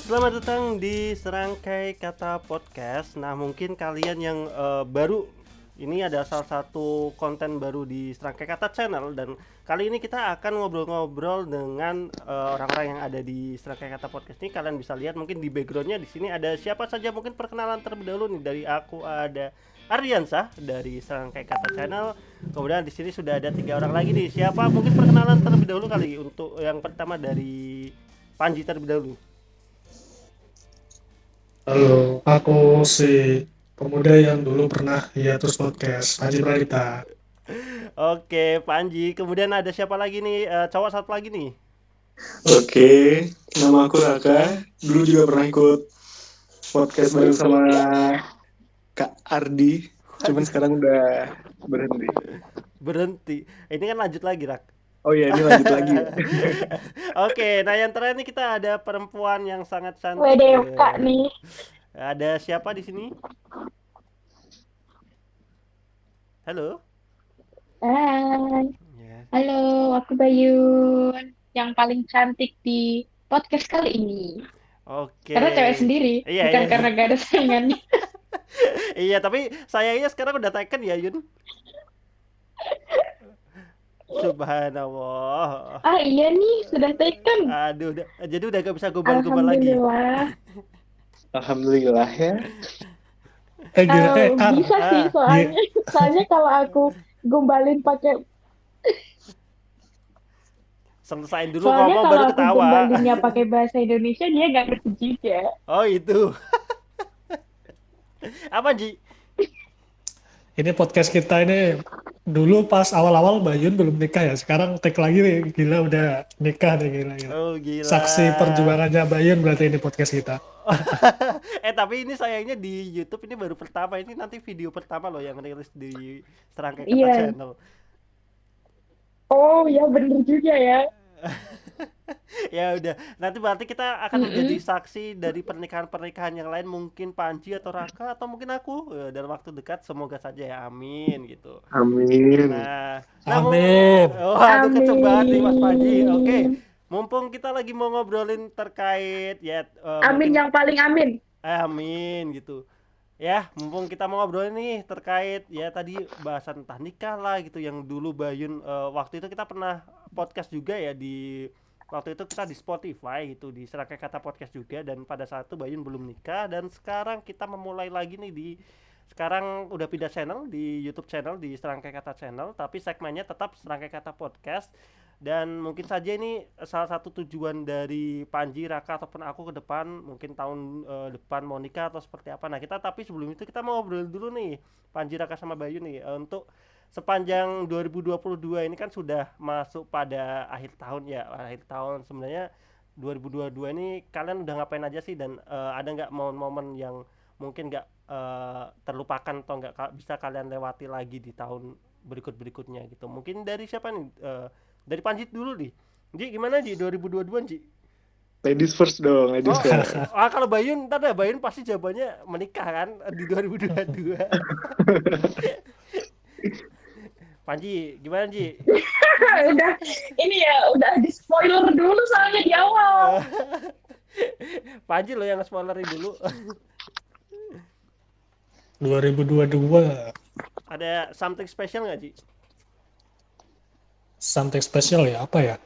Selamat datang di Serangkai Kata Podcast. Nah, mungkin kalian yang baru, ini ada salah satu konten baru di Serangkai Kata Channel, dan kali ini kita akan ngobrol-ngobrol dengan orang-orang yang ada di Serangkai Kata Podcast ini. Kalian bisa lihat mungkin di backgroundnya di sini ada siapa saja. Mungkin perkenalan terlebih dahulu nih, dari aku ada Aryansah dari Serangkai Kata Channel. Kemudian di sini sudah ada 3 orang lagi nih. Siapa? Mungkin perkenalan terlebih dahulu kali. Untuk yang pertama dari Panji terlebih dahulu. Halo, aku si pemuda yang dulu pernah hiatus podcast, Panji Pradita. Oke, Panji. Kemudian ada siapa lagi nih? Cowok satu lagi nih. Oke, nama aku Raka. Dulu juga pernah ikut podcast bareng sama Kak Ardi. Cuman sekarang udah berhenti. Berhenti. Ini kan lanjut lagi, Rak. Oh iya, ini lanjut lagi ya. Oke, nah yang terakhir nih kita ada perempuan yang sangat cantik. WDK nih. Ada siapa di sini? Halo. Hai. Ya. Halo, aku Bayun. Yang paling cantik di podcast kali ini. Oke. Karena cewek sendiri, Iya, bukan iya. karena gak ada saingannya. Iya, tapi sayangnya sekarang udah taken ya, Yun. Subhanallah. Ah iya nih, sudah taken. Aduh, jadi udah gak bisa gombal-gombal lagi. Alhamdulillah. Alhamdulillah ya. Gila, Bisa sih Ah. soalnya kalau aku gombalin pakai Selesain dulu soalnya ngomong kalau baru aku ketawa. gombalinnya pakai bahasa Indonesia dia gak ngerti juga. Oh, itu. Apa, Ji? ini podcast kita ini dulu pas awal-awal Bayun belum nikah ya, sekarang take lagi nih, gila udah nikah nih, gila. Oh, gila. Saksi perjuangannya Bayun berarti ini podcast kita. Tapi ini sayangnya di YouTube ini baru pertama. Ini nanti video pertama loh yang rilis di Serangkai Kata Iya. Channel. Oh ya bener juga ya. Ya udah, nanti berarti kita akan menjadi saksi dari pernikahan-pernikahan yang lain, mungkin Panji atau Raka atau mungkin aku dalam waktu dekat, semoga saja ya, amin gitu. Amin. Nah, Amin. aduh kenceng banget nih Mas Panji. Amin. Oke, mumpung kita lagi mau ngobrolin terkait ya Amin mungkin yang paling amin. amin gitu. Ya, mumpung kita mau ngobrolin nih terkait ya tadi bahasan entah nikah lah gitu, yang dulu Bayun waktu itu kita pernah podcast juga ya, di waktu itu kita di Spotify gitu, di Serangkai Kata Podcast juga, dan pada saat itu Bayun belum nikah, dan sekarang kita memulai lagi nih di sekarang udah pindah channel di YouTube channel di Serangkai Kata Channel, tapi segmennya tetap Serangkai Kata Podcast. Dan mungkin saja ini salah satu tujuan dari Panji, Raka ataupun aku ke depan, mungkin tahun depan mau nikah atau seperti apa. Nah, kita tapi sebelum itu kita mau ngobrol dulu nih Panji, Raka sama Bayu nih, untuk sepanjang 2022 ini kan sudah masuk pada akhir tahun ya. Akhir tahun sebenarnya 2022 ini kalian udah ngapain aja sih, dan ada nggak momen-momen yang mungkin nggak terlupakan atau nggak bisa kalian lewati lagi di tahun berikut-berikutnya gitu. Mungkin dari siapa nih? Dari Panji dulu nih. Ji, gimana Ji 2022 Ji? Ladies first dong, ladies first. Kalau Bayun, ntar deh Bayun pasti jawabannya menikah kan di 2022. Panji, gimana Ji? Udah ini ya udah di spoiler dulu soalnya di awal. Panji lo yang spoilerin dulu. 2022 Ada something special nggak Ji? something special ya, apa ya?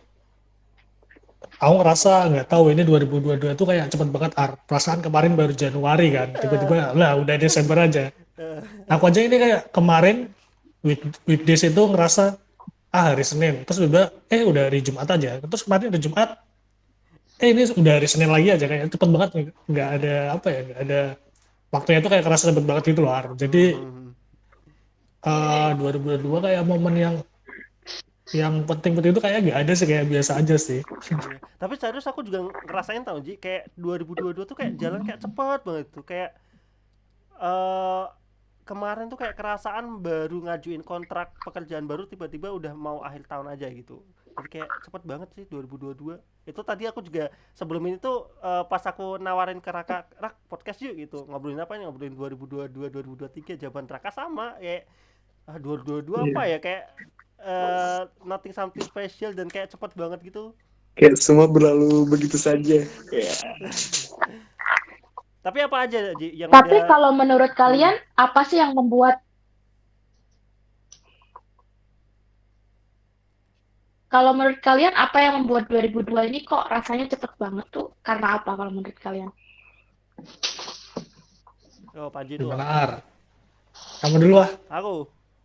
Aku ngerasa nggak tahu ini 2022 itu kayak cepet banget. Perasaan kemarin baru Januari kan, tiba-tiba lah udah Desember aja. Aku aja ini kayak kemarin weekdays itu ngerasa hari Senin, terus udah hari Jumat aja, terus kemarin ada Jumat, ini udah hari Senin lagi aja, kayak cepet banget, nggak ada apa ya, nggak ada waktunya itu kayak kerasa cepet banget gitu loh. Jadi 2022 kayak momen yang penting-penting itu kayak gak ada sih, kayak biasa aja sih. Iya. Tapi serius aku juga ngerasain tau Ji, kayak 2022 tuh kayak jalan kayak cepet banget tuh, kayak kemarin tuh kayak kerasaan baru ngajuin kontrak pekerjaan baru, tiba-tiba udah mau akhir tahun aja gitu. Jadi kayak cepet banget sih 2022. Itu tadi aku juga sebelum ini tuh pas aku nawarin ke Raka, Rak podcast yuk gitu. Ngobrolin apa nih? Ngobrolin 2022, 2023. Jawaban Raka sama kayak 2022 apa ya, kayak nothing something special dan kayak cepet banget gitu. Kayak semua berlalu begitu saja. Ya. Tapi apa aja Ji, yang Tapi udah kalau menurut hmm, kalian, apa sih yang membuat kalau menurut kalian apa yang membuat 2002 ini kok rasanya cepet banget tuh? Karena apa kalau menurut kalian? oh Panji dulu Gimana apa? Ar? Kamu dulu ah. Aku,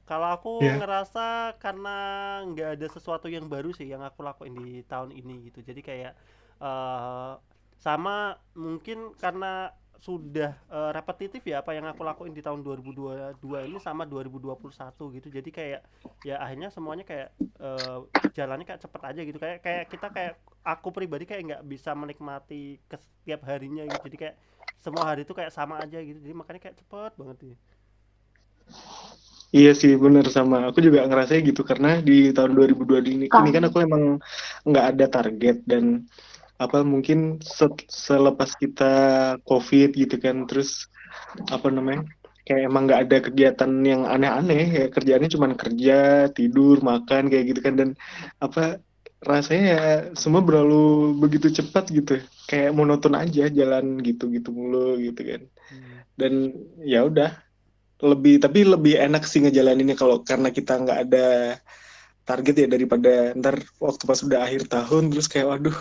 kalau aku Ya. ngerasa karena nggak ada sesuatu yang baru sih yang aku lakuin di tahun ini gitu. Jadi kayak eh sama mungkin karena sudah repetitif ya apa yang aku lakuin di tahun 2022 ini sama 2021 gitu. Jadi kayak ya akhirnya semuanya kayak eh, jalannya kayak cepet aja gitu. Kayak kayak kita kayak aku pribadi kayak nggak bisa menikmati ke setiap harinya gitu. Jadi kayak semua hari itu kayak sama aja gitu. Jadi makanya kayak cepet banget ya. Iya sih bener sama. Aku juga ngerasain gitu karena di tahun 2022 ini kan Kan aku emang nggak ada target dan apa mungkin selepas kita COVID gitu kan terus apa namanya kayak emang nggak ada kegiatan yang aneh-aneh ya kerjaannya cuma kerja tidur makan kayak gitu kan dan apa rasanya ya semua berlalu begitu cepat gitu kayak monoton aja jalan gitu gitu mulu gitu kan Hmm. dan ya udah tapi lebih enak sih ngejalaninnya kalau karena kita nggak ada target ya daripada ntar waktu pas udah akhir tahun terus kayak waduh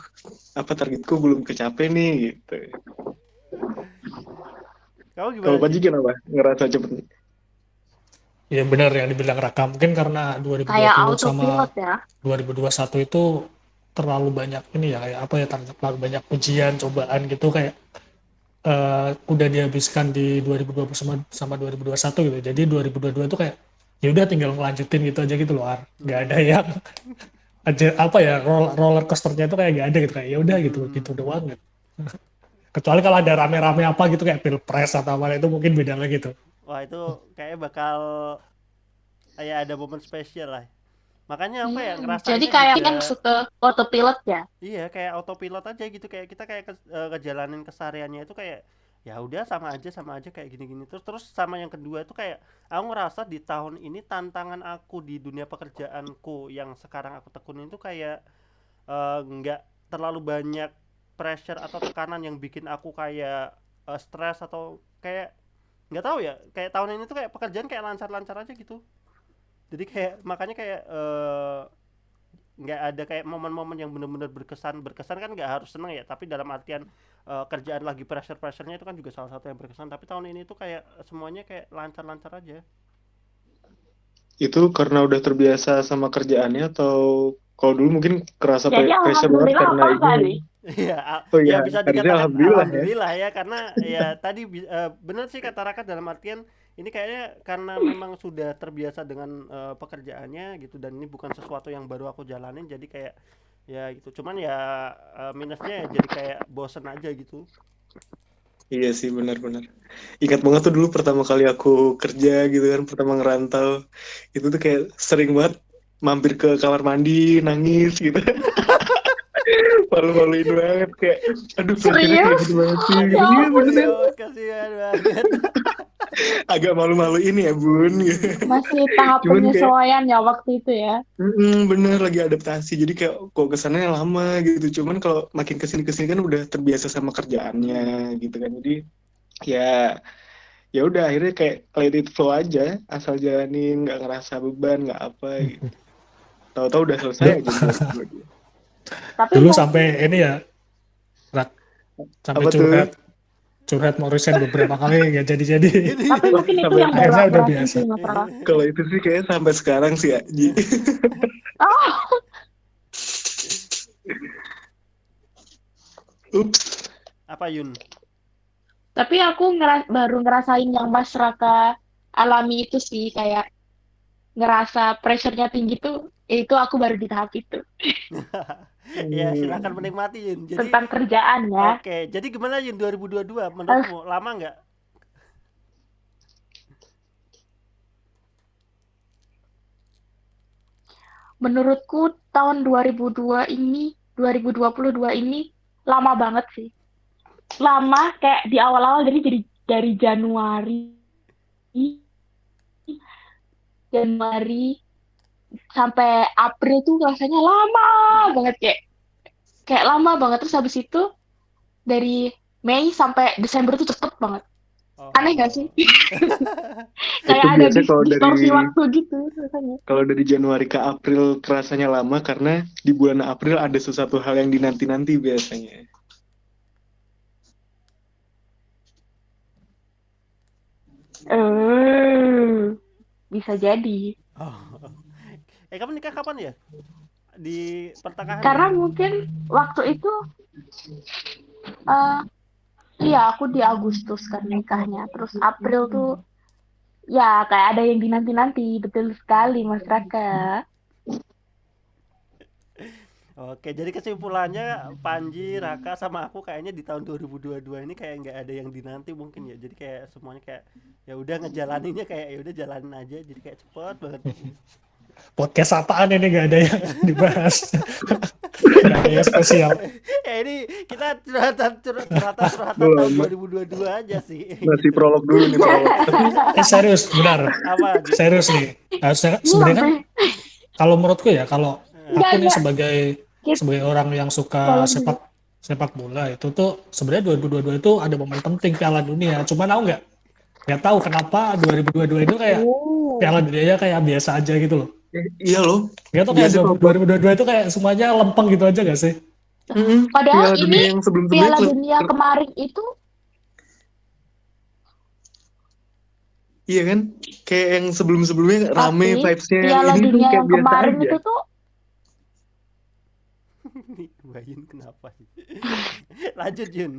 apa targetku belum kecapai nih gitu. Kamu Kalau gimana Ji? Panji kenapa ngerasa cepet? Ya benar yang dibilang Raka. Mungkin karena 2020 kayak autopilot sama ya. 2021 itu terlalu banyak ini ya kayak apa ya terlalu banyak ujian, cobaan gitu kayak udah dihabiskan di 2020 sama 2021 gitu. Jadi 2022 itu kayak ya udah tinggal ngelanjutin gitu aja gitu loh, Ar. Nggak ada Hmm. yang aja apa ya roller coasternya itu kayak nggak ada gitu kayak ya udah gitu gitu Hmm. doang gitu. Kecuali kalau ada rame-rame apa gitu kayak pilpres atau apa itu mungkin beda lagi tuh. Wah itu kayaknya bakal kayak ada momen spesial lah. Makanya aku kayak Jadi ngerasainnya kayak juga yang suka autopilot ya. iya kayak autopilot aja gitu kayak kita kayak ngejalanin kesehariannya itu kayak ya udah sama aja kayak gini-gini terus terus sama yang kedua itu kayak aku ngerasa di tahun ini tantangan aku di dunia pekerjaanku yang sekarang aku tekunin itu kayak nggak terlalu banyak pressure atau tekanan yang bikin aku kayak stres atau kayak nggak tahu ya kayak tahun ini tuh kayak pekerjaan kayak lancar-lancar aja gitu jadi kayak makanya kayak nggak ada kayak momen-momen yang benar-benar berkesan berkesan kan nggak harus seneng ya tapi dalam artian kerjaan lagi pressure-pressurenya itu kan juga salah satu yang berkesan tapi tahun ini tuh kayak semuanya kayak lancar-lancar aja. Itu karena udah terbiasa sama kerjaannya atau kalau dulu mungkin kerasa Jadi pressure banget alhamdulillah karena apa ini. enggak nih? Iya, Oh ya ya, bisa harusnya dikatakan alhamdulillah ya. alhamdulillah ya karena ya tadi benar sih kata Raka dalam artian ini kayaknya karena memang sudah terbiasa dengan pekerjaannya gitu dan ini bukan sesuatu yang baru aku jalanin jadi kayak ya gitu. Cuman ya minusnya ya jadi kayak bosen aja gitu. Iya sih benar-benar. Ingat banget tuh dulu pertama kali aku kerja gitu kan, pertama ngerantau. Itu tuh kayak sering banget mampir ke kamar mandi, nangis gitu. Malu-maluin banget kayak aduh pressure-nya kayak Serius? gitu banget sih Aduh, gitu. Ya Iya ampun, bener. kasihan banget. Agak malu-maluin ya bun gitu. masih tahap Cuman kayak penyesuaian ya waktu itu ya. bener lagi adaptasi jadi kayak kok kesannya lama gitu cuman kalau makin kesini kan udah terbiasa sama kerjaannya Hmm. gitu kan jadi ya ya udah akhirnya kayak let it flow aja asal jalanin nggak ngerasa beban nggak apa gitu tahu-tahu udah selesai Dulu, aja 2022 Tapi dulu sampai mungkin, ini ya Rak, sampai apa tuh curhat curhat mau resign beberapa kali nggak jadi-jadi. Ini tapi wah mungkin itu sampai yang baru Akhirnya aku udah rasain biasa. sih Mas Rara. kalau itu sih kayak sampai sekarang sih ya Ji. Oh, Ups. apa Yun? tapi aku baru ngerasain yang Mas Raka alami itu sih kayak ngerasa pressure-nya tinggi tuh, itu aku baru di tahap itu Ya silakan Hmm. menikmati Yun. Jadi tentang kerjaan ya. oke, jadi gimana Yun 2022 Eh, menurutmu lama nggak? menurutku tahun 2022 ini lama banget sih. Lama kayak di awal-awal jadi dari Januari sampai April tuh rasanya lama banget kayak kayak lama banget. Terus habis itu dari Mei sampai Desember tuh cepet banget. Aneh gak sih? Itu Kayak ada biasanya distorsi waktu gitu rasanya. kalau dari Januari ke April terasanya lama karena di bulan April ada sesuatu hal yang dinanti-nanti biasanya. Bisa jadi. Oh. Kamu nikah kapan ya? Di pertengahan ya? Karena mungkin waktu itu, eh iya aku di Agustus kan nikahnya. Terus April tuh, ya kayak ada yang dinanti-nanti. Betul sekali, Mas Raka. Oke, jadi kesimpulannya Panji, Raka sama aku kayaknya di tahun 2022 ini kayak nggak ada yang dinanti mungkin ya. Jadi kayak semuanya kayak ya udah ngejalaninnya kayak ya udah jalanin aja. Jadi kayak cepet banget. Podcast apaan ini gak ada yang dibahas. Gak ada yang spesial. Ya ini kita curhatan tahun Belum, 2022 aja sih. masih Gitu. prolog dulu nih prolog. Serius, benar. Apa? Serius nih. Harusnya Belum sebenarnya kan deh. kalau menurutku ya, kalau Enggak, aku nih enggak. sebagai orang yang suka Kalau dulu. sepak bola itu tuh sebenarnya 2022 itu ada momen penting Piala Dunia. Cuman aku nggak tahu kenapa 2022 itu kayak Oh. Piala Dunia kayak biasa aja gitu loh. Iya loh. Nggak tahu kayak Biasanya kalau 2022 itu kayak semuanya lempeng gitu aja gak sih? Padahal Piala Dunia ini yang sebelum-sebelumnya Piala Dunia kemarin itu iya kan? Kayak yang sebelum-sebelumnya rame tapi vibes-nya, yang Piala ini tuh Dunia kayak yang biasa kemarin aja. itu tuh Nih, Bayun kenapa sih? Lanjut Jun.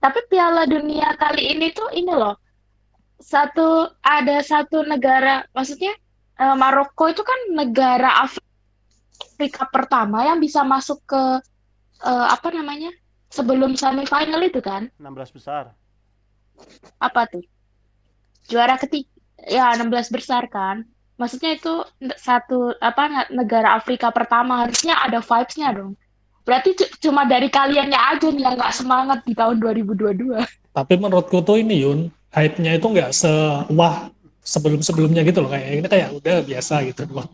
tapi Piala Dunia kali ini tuh ini loh. Ada satu negara, maksudnya Maroko itu kan negara Afrika pertama yang bisa masuk ke apa namanya? Sebelum semifinal itu kan? 16 besar. Apa tuh? Juara ketiga, ya 16 besar kan? Maksudnya itu satu apa negara Afrika pertama, harusnya ada vibes-nya dong. Berarti cuma dari kaliannya aja nih yang nggak semangat di tahun 2022. Tapi menurutku tuh ini Yun, hype-nya itu nggak sewah sebelum-sebelumnya gitu loh. Kayak ini kayak udah biasa gitu loh.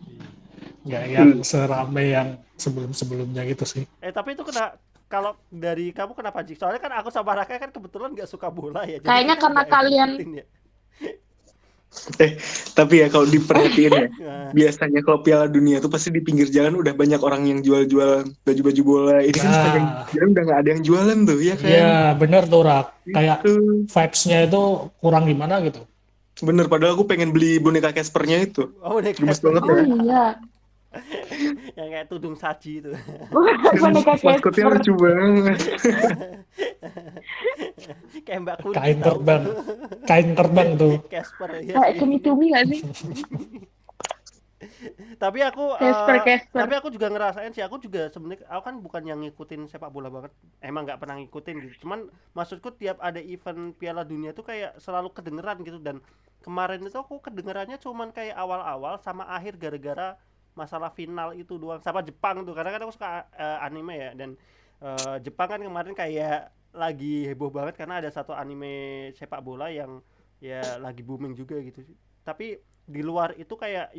Nggak yang serame yang sebelum-sebelumnya gitu sih. Tapi itu kalau dari kamu kenapa Jik? Soalnya kan aku sama Raka kan kebetulan nggak suka bola ya. Jadi Kayaknya kita karena nggak kalian ngikutin ya. Tapi ya kalau diperhatiin ya, Nah, biasanya kalau Piala Dunia tuh pasti di pinggir jalan udah banyak orang yang jual-jual baju-baju bola. Ini kan sepanjang Nah, jalan udah nggak ada yang jualan tuh, ya iya kan? bener tuh Rak. Kayak Itu vibes-nya itu kurang gimana gitu. bener. Padahal aku pengen beli boneka Casper-nya itu. oh udah Gemes Casper banget oh ya. iya, yang kayak tudung saji itu. boneka Maskotnya Casper. lucu banget. Kayak Mbak Kunti Kain tahu. terbang. Kain terbang tuh. Casper ya Kayak sih. cumi-cumi nggak sih? Tapi Casper. aku juga ngerasain sih, aku juga sebenarnya aku kan bukan yang ngikutin sepak bola banget, emang nggak pernah ngikutin gitu, cuman maksudku tiap ada event Piala Dunia tuh kayak selalu kedengeran gitu. Dan kemarin itu aku kedengerannya cuman kayak awal-awal sama akhir gara-gara masalah final itu doang sama Jepang tuh, karena kan aku suka anime ya. Dan Jepang kan kemarin kayak lagi heboh banget karena ada satu anime sepak bola yang ya lagi booming juga gitu. Tapi di luar itu kayak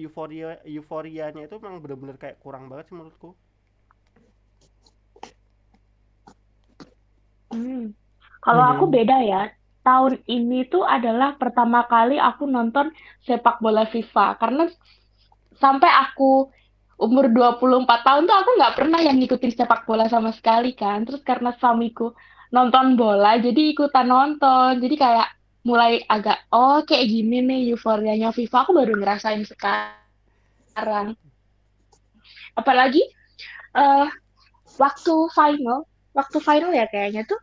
euforianya itu memang bener-bener kayak kurang banget sih menurutku. Kalau aku beda ya. Tahun ini tuh adalah pertama kali aku nonton sepak bola FIFA. Karena sampai aku umur 24 tahun tuh aku nggak pernah yang ngikutin sepak bola sama sekali kan. Terus karena suamiku nonton bola, jadi ikutan nonton. Jadi kayak mulai agak, oh kayak gini nih euforianya FIFA. Aku baru ngerasain sekarang. Apalagi eh waktu final ya kayaknya tuh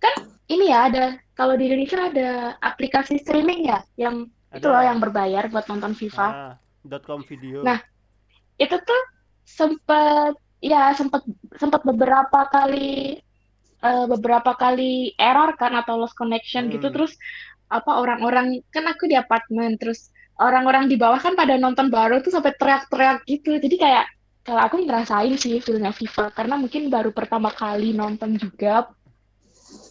kan ini ya ada kalau di Indonesia ada aplikasi streaming ya yang itu loh yang Ada berbayar buat nonton FIFA. .com video. Nah, itu tuh sempet ya sempet sempet beberapa kali error kan atau lost connection gitu. Terus apa orang-orang kan aku di apartemen terus orang-orang di bawah kan pada nonton baru tuh sampai teriak-teriak gitu. Jadi kayak kalau aku ngerasain sih feelnya FIFA karena mungkin baru pertama kali nonton juga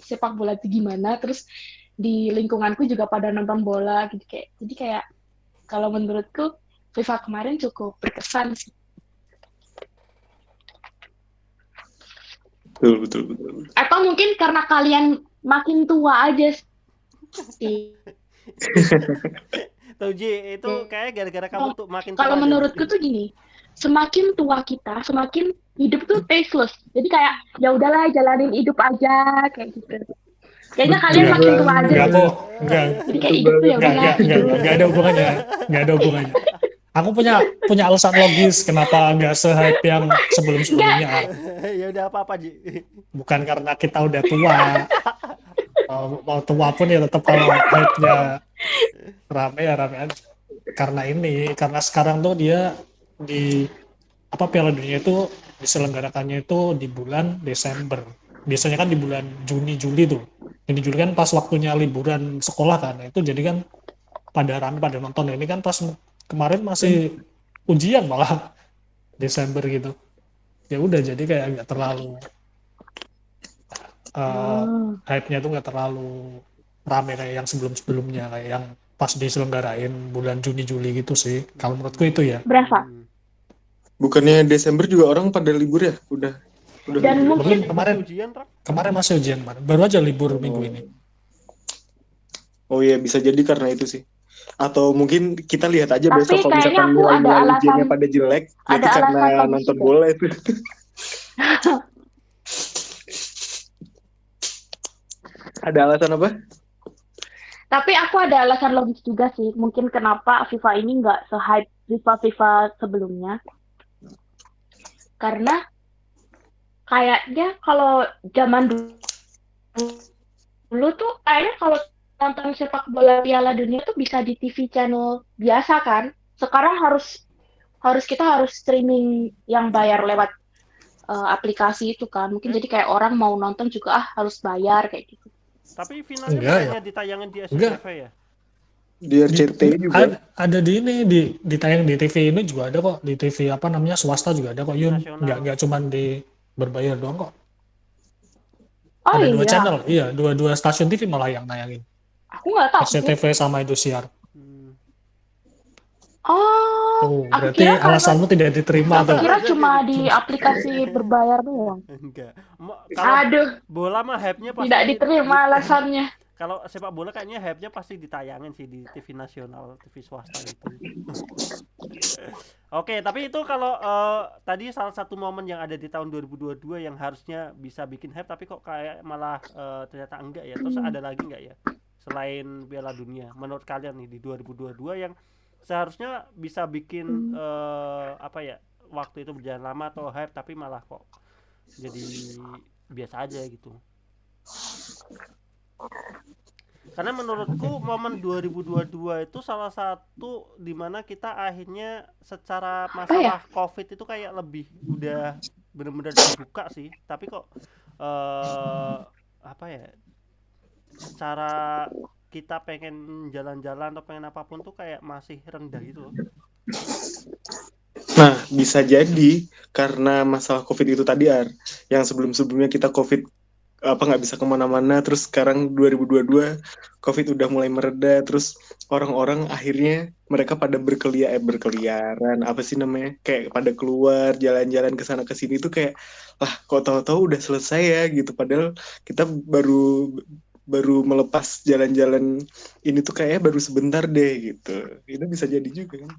sepak bola itu gimana. Terus di lingkunganku juga pada nonton bola gitu kayak. Jadi kayak kalau menurutku FIFA kemarin cukup berkesan sih. Betul. Atau mungkin karena kalian makin tua aja sih. Tuh Ji, itu kayak gara-gara kamu tuh makin Kalau tua deh, Ji. menurutku tuh gini, semakin tua kita, semakin hidup tuh tasteless. Jadi kayak ya udahlah jalanin hidup aja kayak gitu. Kayaknya kalian Enggak, makin tua aja enggak sih. kok, enggak, Jadi kayak hidup tuh ya udahlah gitu. enggak ada hubungannya, enggak ada hubungannya. Aku punya alasan logis kenapa enggak se-hype yang sebelum-sebelumnya. Ar. Ya udah apa-apa Ji. Bukan karena kita udah tua, mau tua pun ya tetap kalau hype-nya rame ya rame aja. Karena sekarang tuh dia di Piala Dunia itu diselenggarakannya itu di bulan Desember. Biasanya kan di bulan Juni Juli tuh. Juni Juli kan pas waktunya liburan sekolah kan. Itu jadi kan pada rame pada nonton. Ini kan pas kemarin masih ujian malah Desember gitu. Ya udah jadi kayak nggak terlalu hype-nya tuh nggak terlalu rame kayak yang sebelum-sebelumnya, kayak yang pas diselenggarain bulan Juni Juli gitu sih. Kalau menurutku itu ya. Berasa. Bukannya Desember juga orang pada libur ya? Udah Dan libur. mungkin Kemarin masih ujian, baru aja libur minggu ini. Oh iya, bisa jadi karena itu sih. Atau mungkin kita lihat aja Tapi besok kalau kayaknya misalkan aku ada nilai ujiannya alasan- pada jelek, ada berarti karena alasan logis nonton juga. bola itu. Ada alasan apa? Tapi aku ada alasan logis juga sih. Mungkin kenapa FIFA ini nggak se-hype FIFA sebelumnya. Karena kayaknya kalau zaman dulu tuh kayaknya kalau nonton sepak bola Piala Dunia tuh bisa di TV channel biasa kan. Sekarang kita harus streaming yang bayar lewat aplikasi itu kan. Mungkin jadi kayak orang mau nonton juga harus bayar kayak gitu. Tapi finalnya Enggak, bukannya ditayangin di Enggak. SCTV ya? Di RCTI juga. Ada di ini ditayang di TV ini juga ada kok, di TV apa namanya swasta juga ada kok Yun. Nasional. Nggak cuman di berbayar doang kok. Oh Ada iya, dua channel, iya dua stasiun TV malah yang nayangin. aku nggak tahu sih. SCTV sama Indosiar. Oh, Tuh, aku berarti kira kalau- alasanmu tidak diterima aku tuh. kira cuma di aplikasi berbayar doang. Enggak. Kalau Aduh, bola mah hype-nya pasti tidak diterima alasannya. Kalau sepak bola kayaknya hype-nya pasti ditayangin sih di TV nasional, TV swasta gitu. Oke, tapi itu kalau tadi salah satu momen yang ada di tahun 2022 yang harusnya bisa bikin hype tapi kok kayak malah ternyata enggak ya. Terus ada lagi enggak ya selain Piala Dunia menurut kalian nih di 2022 yang seharusnya bisa bikin apa ya, waktu itu berjalan lama atau hype tapi malah kok jadi biasa aja gitu. Karena menurutku momen 2022 itu salah satu dimana kita akhirnya secara masalah COVID itu kayak lebih udah benar-benar dibuka sih. Tapi kok apa ya, secara kita pengen jalan-jalan atau pengen apapun tuh kayak masih rendah gitu loh. Nah, bisa jadi karena masalah COVID itu tadi, Ar. Yang sebelum-sebelumnya kita COVID nggak bisa kemana-mana, terus sekarang 2022 COVID udah mulai mereda, terus orang-orang akhirnya mereka pada berkeliaran, apa sih namanya, kayak pada keluar jalan-jalan ke sana ke sini tuh kayak lah kok tahu-tahu udah selesai ya gitu, padahal kita baru melepas jalan-jalan ini tuh kayak baru sebentar deh gitu. Itu bisa jadi juga kan.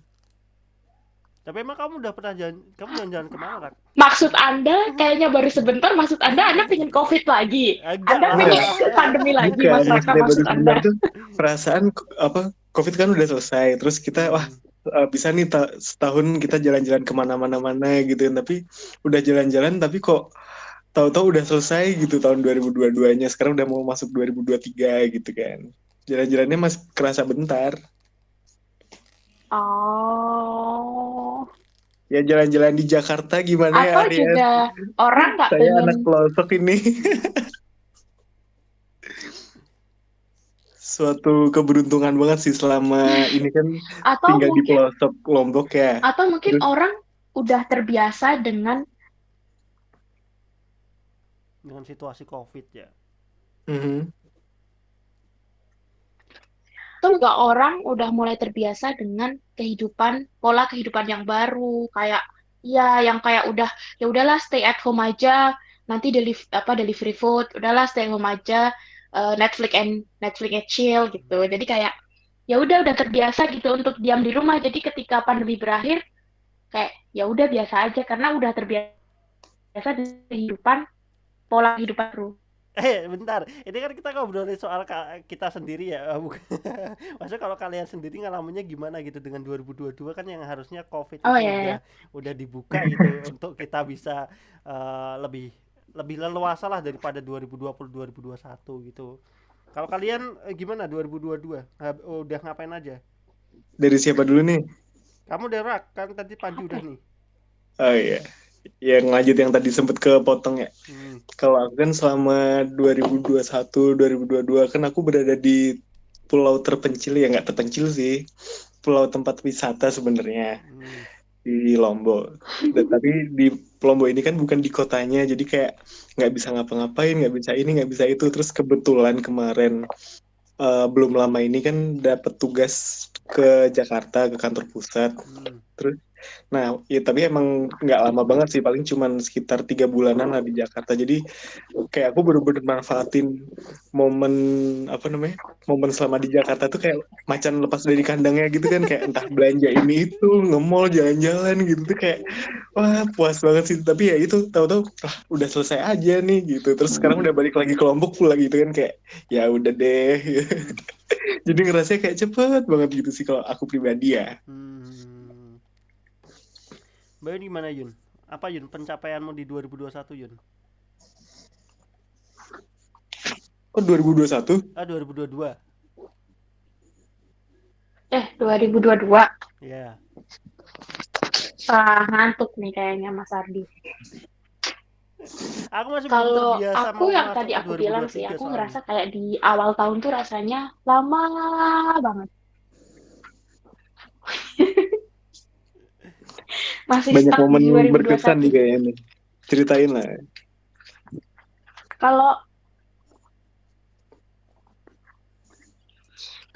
Tapi emang kamu udah pernah jalan-jalan kemana, Rak? Maksud Anda kayaknya baru sebentar, maksud Anda pengen COVID lagi. Anda pengen pandemi lagi, Bukan, maksud baru Anda. sebentar tuh perasaan COVID kan udah selesai, terus kita bisa nih setahun kita jalan-jalan kemana-mana gitu, tapi udah jalan-jalan tapi kok tahu-tahu udah selesai gitu tahun 2022-nya, sekarang udah mau masuk 2023 gitu kan, jalan-jalannya masih kerasa bentar. Oh. Ya jalan-jalan di Jakarta gimana ya, Atau Arya? juga orang nggak Saya pengen. anak pelosok ini. Suatu keberuntungan banget sih selama ini kan Atau tinggal di mungkin, pelosok Lombok ya. atau mungkin Terus- orang udah terbiasa dengan situasi COVID ya. Mhm. atau juga orang udah mulai terbiasa dengan pola kehidupan yang baru, kayak ya yang kayak ya udahlah stay at home aja, nanti delivery food, udahlah stay home aja, Netflix and chill gitu. Jadi kayak ya udah terbiasa gitu untuk diam di rumah. Jadi ketika pandemi berakhir kayak ya udah biasa aja karena udah terbiasa di kehidupan pola kehidupan baru. Bentar, ini kan kita ngobrolin soal kita sendiri ya, bukan. Maksudnya kalau kalian sendiri ngalaminnya gimana gitu dengan 2022 kan yang harusnya COVID Oh itu ya. udah dibuka gitu untuk kita bisa lebih lebih leluasa lah daripada 2020 2021 gitu. Kalau kalian gimana 2022? Udah ngapain aja? Dari siapa dulu nih? Kamu udah rak kan tadi Panji udah nih. Oh iya, yang lanjut yang tadi sempet kepotong ya. Hmm. Kalau aku kan selama 2021, 2022 kan aku berada di pulau terpencil, ya nggak terpencil sih, pulau tempat wisata sebenarnya Hmm. di Lombok. Tapi di Lombok ini kan bukan di kotanya, jadi kayak nggak bisa ngapa-ngapain, nggak bisa ini, nggak bisa itu. Terus kebetulan kemarin belum lama ini kan dapat tugas ke Jakarta, ke kantor pusat. Hmm. Terus nah, ya tapi emang nggak lama banget sih, paling cuman sekitar 3 bulanan lah di Jakarta. Jadi kayak aku bener-bener manfaatin momen apa namanya, momen selama di Jakarta tuh kayak macan lepas dari kandangnya gitu kan, kayak entah belanja ini itu, nge-mall, jalan-jalan gitu tuh kayak wah puas banget sih. Tapi ya itu tahu-tahu udah selesai aja nih gitu. Terus sekarang udah balik lagi ke Lombok pula gitu kan, kayak ya udah deh. Jadi ngerasanya kayak cepet banget gitu sih kalau aku pribadi ya. Hmm. Mbak Yun gimana Yun? Apa Yun pencapaianmu di 2021 Yun? Oh 2021? 2022. 2022. Ya. Ngantuk nih kayaknya Mas Ardi. Aku masih belum Kalau terbiasa aku mau yang masuk tadi ke aku bilang sih, 2023 aku soalnya. ngerasa kayak di awal tahun tuh rasanya lama banget. Masih Banyak stuck di momen berkesan 2021 nih gitu. kayaknya nih. Ceritain lah. Kalau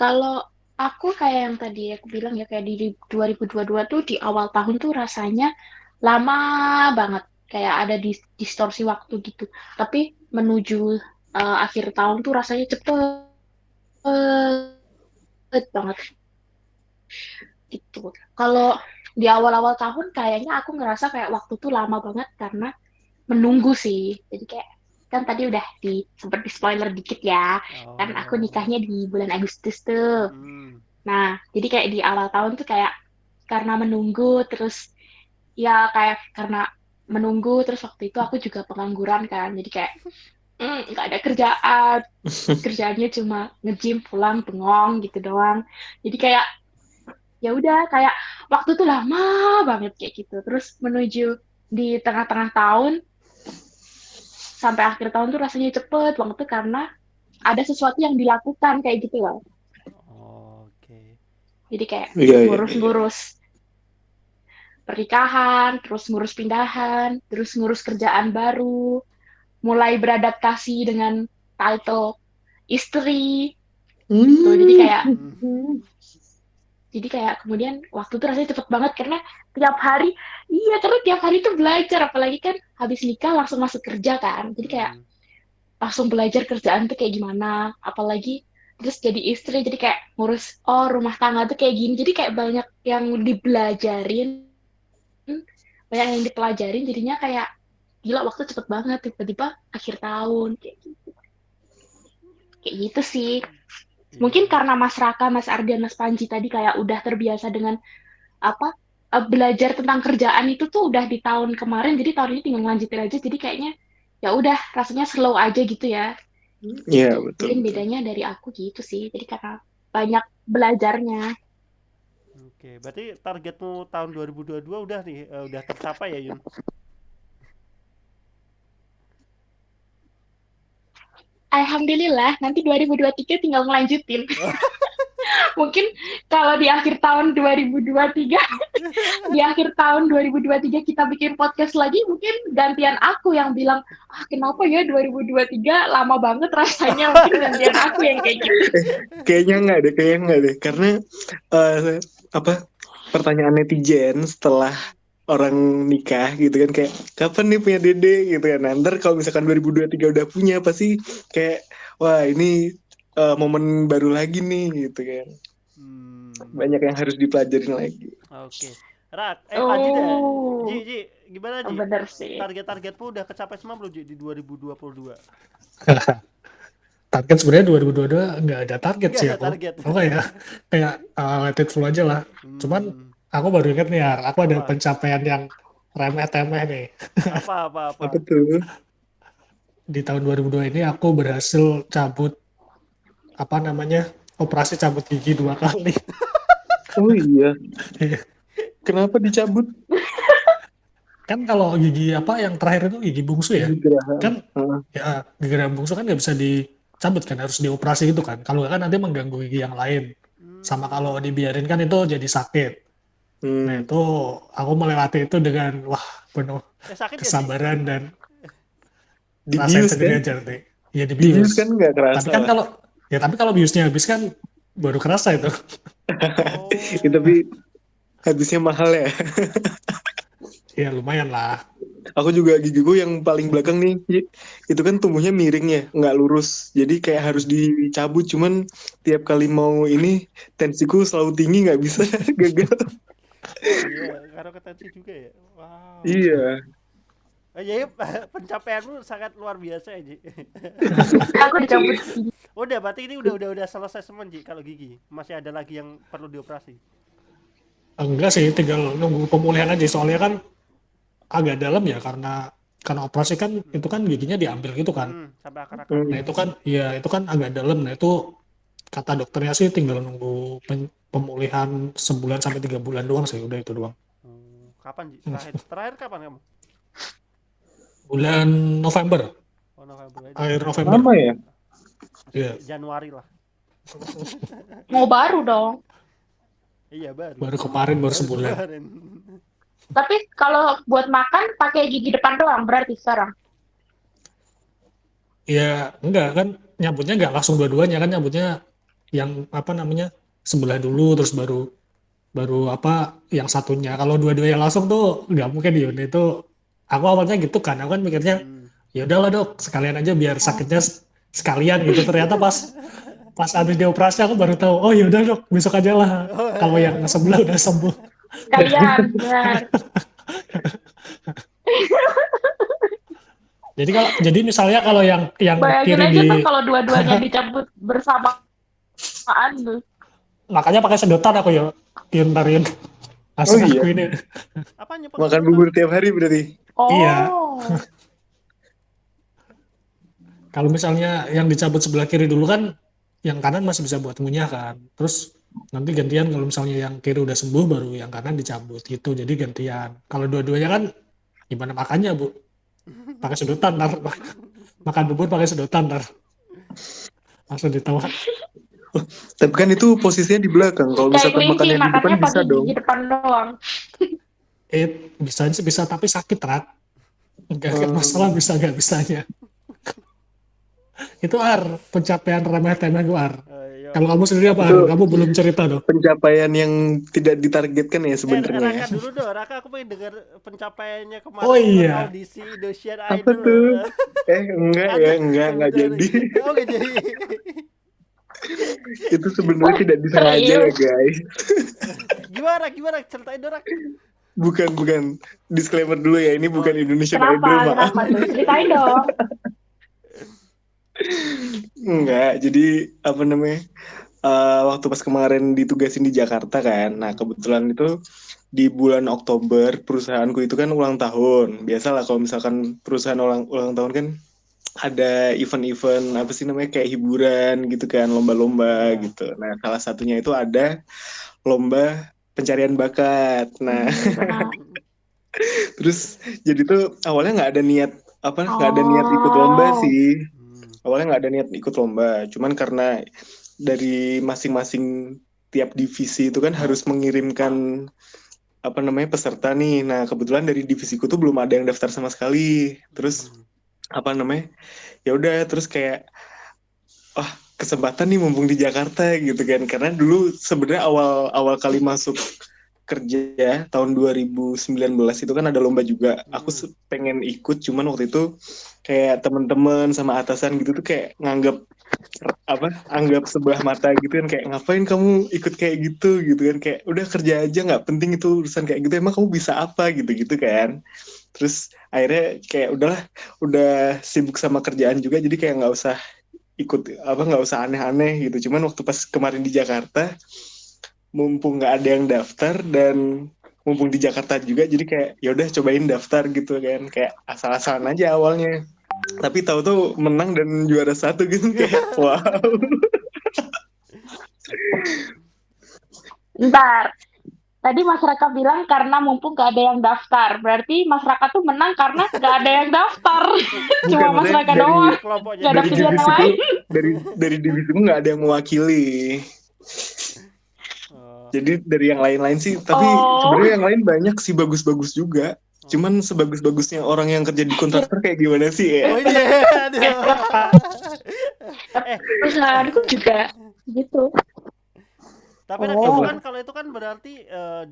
kalau aku kayak yang tadi aku bilang ya, kayak di 2022 tuh di awal tahun tuh rasanya lama banget. Kayak ada distorsi waktu gitu. Tapi menuju akhir tahun tuh rasanya cepet banget gitu. Kalau di awal-awal tahun kayaknya aku ngerasa kayak waktu tuh lama banget karena menunggu sih. Jadi kayak kan tadi udah seperti spoiler dikit ya. Kan aku Oh. nikahnya di bulan Agustus tuh. Mm-mm. Nah, jadi kayak di awal tahun tuh kayak karena menunggu terus ya kayak karena menunggu terus waktu itu aku juga pengangguran kan. Jadi kayak nggak ada kerjaan. Kerjaannya cuma nge-gym pulang bengong gitu doang. Jadi kayak ya udah kayak waktu tuh lama banget kayak gitu. Terus menuju di tengah-tengah tahun sampai akhir tahun tuh rasanya cepet banget tuh karena ada sesuatu yang dilakukan kayak gitu loh. Oke. Jadi kayak Iya, iya, iya. ngurus-ngurus pernikahan, terus ngurus pindahan, terus ngurus kerjaan baru, mulai beradaptasi dengan title istri gitu. Hmm. Jadi kayak kemudian waktu itu rasanya cepet banget karena tiap hari, iya karena tiap hari tuh belajar, apalagi kan habis nikah langsung masuk kerja kan. Jadi kayak Hmm. langsung belajar kerjaan tuh kayak gimana, apalagi terus jadi istri, jadi kayak ngurus, oh rumah tangga tuh kayak gini, jadi kayak banyak yang dipelajarin, jadinya kayak gila waktu cepet banget, tiba-tiba akhir tahun, kayak gitu sih. Iya, Mungkin iya. karena Mas Raka, Mas Ardian, Mas Panji tadi kayak udah terbiasa dengan apa belajar tentang kerjaan itu tuh udah di tahun kemarin, jadi tahun ini tinggal lanjutin aja, jadi kayaknya ya udah rasanya slow aja gitu ya. Iya, betul, Mungkin betul. bedanya dari aku gitu sih, jadi karena banyak belajarnya. Oke, berarti targetmu tahun 2022 udah nih, udah tercapai ya Yun? Alhamdulillah, nanti 2023 tinggal melanjutin. Mungkin kalau di akhir tahun 2023, di akhir tahun 2023 kita bikin podcast lagi, mungkin gantian aku yang bilang, kenapa ya 2023 lama banget rasanya, mungkin gantian aku yang kayak gitu. Kayaknya nggak deh, karena apa pertanyaan netizen setelah orang nikah gitu kan, kayak kapan nih punya dede gitu kan. Nah, ntar kalau misalkan 2023 udah punya, pasti kayak wah ini momen baru lagi nih gitu kan. Banyak yang harus dipelajarin lagi. Oke. Rak, Panji deh. Oh, Ji, gimana Ji? bener sih. Target-targetmu udah kecapai semua belum Ji di 2022? Target sebenarnya 2022 nggak ada target Nggak sih ada aku. target. Aku kayak let it flow aja lah. Cuman aku baru ingat nih ya, aku ada Apa? pencapaian yang remeh-temeh nih. Apa? Apa tuh? Di tahun 2002 ini aku berhasil cabut apa namanya operasi cabut gigi 2 kali. Oh iya, kenapa dicabut? Kan kalau gigi apa yang terakhir itu gigi bungsu ya, Gigi geraham. kan ya gigi geraham bungsu kan nggak bisa dicabut kan, harus dioperasi gitu kan. Kalau nggak kan nanti mengganggu gigi yang lain. Sama kalau dibiarin kan itu jadi sakit. Nah Hmm. itu aku melewati itu dengan wah penuh Sakit gak Ji? kesabaran dan rasain Dibius sendiri kan? aja nanti. Ya Dibius kan dibius. nggak Tapi kerasa kan lah. kalau biusnya habis kan baru kerasa itu. Oh. Ya, tapi habisnya mahal ya. Ya lumayan lah. Aku juga gigiku yang paling belakang nih, Ji, itu kan tumbuhnya miring ya, nggak lurus. Jadi kayak harus dicabut. Cuman tiap kali mau ini tensiku selalu tinggi, nggak bisa, gagal. Oh iya, karena ketensi juga ya. Wow. Iya. Jadi pencapaianmu sangat luar biasa ya Ji. Aku dicabut gigi. Udah, berarti ini udah selesai semua Ji kalau gigi. Masih ada lagi yang perlu dioperasi. Enggak sih, tinggal nunggu pemulihan aja. Soalnya kan agak dalam ya karena operasi kan itu kan giginya diambil gitu kan. Sampai akar-akarnya. Nah itu kan ya itu kan agak dalam. Nah itu kata dokternya sih tinggal nunggu pemulihan sebulan sampai 3 bulan doang sih, udah itu doang. Kapan Ji? Terakhir kapan kamu? Bulan November, Oh, November aja. akhir November. Lama ya? Iya, Januari lah. Mau baru dong. Iya, baru kemarin baru sebulan. Kemarin. Tapi kalau buat makan pakai gigi depan doang berarti sekarang. Ya enggak kan nyambutnya enggak langsung dua-duanya kan, nyambutnya yang apa namanya sebelah dulu terus baru baru apa yang satunya. Kalau dua-duanya langsung tuh nggak mungkin Yun. Itu aku awalnya gitu kan, aku kan mikirnya ya udahlah dok sekalian aja biar sakitnya sekalian gitu. Ternyata pas habis dioperasi aku baru tahu, oh ya udah dok besok aja lah kalau yang sebelah udah sembuh. Kalian benar. Jadi misalnya kalau yang Bayangin kiri aja di tuh kalau dua-duanya dicabut bersamaan tuh. makanya pakai sedotan aku ya ntar Yun. Oh Langsung iya, aku ini. Apanya makan bubur tiap hari berarti. Oh. Iya. Kalau misalnya yang dicabut sebelah kiri dulu kan, yang kanan masih bisa buat ngunyah kan. Terus nanti gantian kalau misalnya yang kiri udah sembuh baru yang kanan dicabut gitu. Jadi gantian. Kalau dua-duanya kan gimana makannya Bu? Pakai sedotan ntar. Makan bubur pakai sedotan ntar. Langsung ditawa. Tapi kan itu posisinya di belakang. Kalau Kayak misalkan makan kelinci yang di depan makannya bisa pakai dong. gigi depan doang. Bisa tapi sakit Rat. Enggak masalah bisa nggak bisanya. Itu pencapaian remeh-temeh gue Kalau kamu sendiri apa Itu Kamu belum cerita dong. pencapaian yang tidak ditargetkan ya Raka sebenarnya. dulu dong. Raka aku pengen dengar pencapaiannya kemarin Oh iya. audisi Indosiar Apa Idol. tuh? Enggak jadi. Oh, nggak jadi. Itu sebenarnya tidak disengaja ya guys. Gimana ceritain dong Rak. Bukan disclaimer dulu ya, ini bukan Indonesian Idol, maaf. Kenapa tuh? Ceritain dong. Enggak, jadi apa namanya? Waktu pas kemarin ditugasin di Jakarta kan. Nah, kebetulan itu di bulan Oktober perusahaanku itu kan ulang tahun. Biasalah kalau misalkan perusahaan ulang tahun kan ada event-event apa sih namanya kayak hiburan gitu kan, lomba-lomba gitu. Nah, salah satunya itu ada lomba pencarian bakat. Nah, terus jadi tuh awalnya nggak ada niat ikut lomba sih. Awalnya nggak ada niat ikut lomba, cuman karena dari masing-masing tiap divisi itu kan harus mengirimkan apa namanya peserta nih. Nah, kebetulan dari divisiku tuh belum ada yang daftar sama sekali. Terus apa namanya? Ya udah, terus kayak kesempatan nih mumpung di Jakarta gitu kan. Karena dulu sebenarnya awal kali masuk kerja tahun 2019 itu kan ada lomba juga. Aku pengen ikut, cuman waktu itu kayak teman-teman sama atasan gitu tuh kayak anggap sebelah mata gitu kan, kayak ngapain kamu ikut kayak gitu kan, kayak udah kerja aja, nggak penting itu urusan kayak gitu, emang kamu bisa apa gitu kan. Terus akhirnya kayak udah sibuk sama kerjaan juga, jadi kayak nggak usah aneh-aneh gitu. Cuman waktu pas kemarin di Jakarta, mumpung nggak ada yang daftar dan mumpung di Jakarta juga, jadi kayak ya udah cobain daftar gitu kan, kayak asal-asalan aja awalnya, tapi tahu tuh menang dan juara 1 gitu, kayak wow. Bentar. Tadi Mas Raka bilang karena mumpung gak ada yang daftar. Berarti Mas Raka tuh menang karena gak ada yang daftar. Cuma Bukan, Mas maksudnya Raka doang. Kelompoknya Gak ada dari dia. pilihan yang divisiku lain. dari divisiku nggak ada yang mewakili. Jadi dari yang lain-lain sih, tapi sebenarnya yang lain banyak sih bagus-bagus juga. Cuman sebagus-bagusnya orang yang kerja di kontraktor kayak gimana sih ya? Oh iya, aduh. Perusahaanku juga gitu. Tapi Raka, itu kan kalau itu kan berarti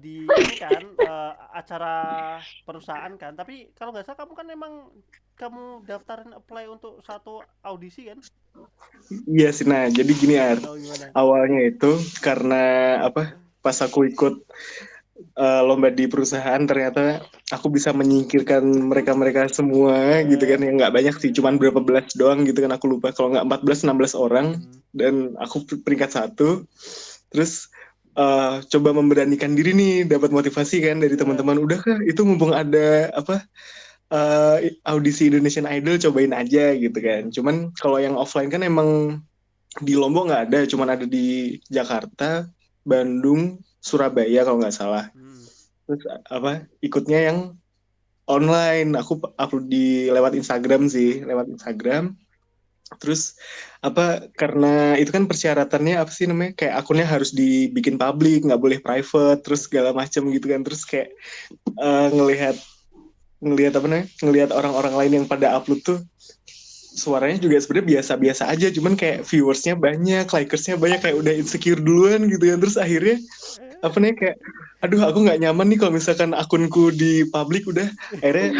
di ini kan acara perusahaan kan. Tapi kalau nggak salah kamu kan emang kamu daftarin apply untuk satu audisi kan? Iya sih, nah jadi gini Oh, gimana? awalnya itu karena pas aku ikut lomba di perusahaan, ternyata aku bisa menyingkirkan mereka semua gitu kan, yang nggak banyak sih, cuman berapa belas doang gitu kan, aku lupa, kalau nggak 14-16 orang, dan aku peringkat 1. Terus coba memberanikan diri nih, dapat motivasi kan dari teman-teman, udah kah itu mumpung ada audisi Indonesian Idol, cobain aja gitu kan. Cuman kalau yang offline kan emang di Lombok nggak ada, cuman ada di Jakarta, Bandung, Surabaya kalau nggak salah. Terus ikutnya yang online, aku upload lewat Instagram sih, lewat Instagram. Terus karena itu kan persyaratannya apa sih namanya, kayak akunnya harus dibikin public, nggak boleh private, terus segala macam gitu kan. Terus kayak ngelihat orang-orang lain yang pada upload tuh suaranya juga sebenarnya biasa-biasa aja, cuman kayak viewersnya banyak, likersnya banyak, kayak udah insecure duluan gitu kan. Terus akhirnya kayak aduh, aku nggak nyaman nih kalau misalkan akunku di publik. Udah akhirnya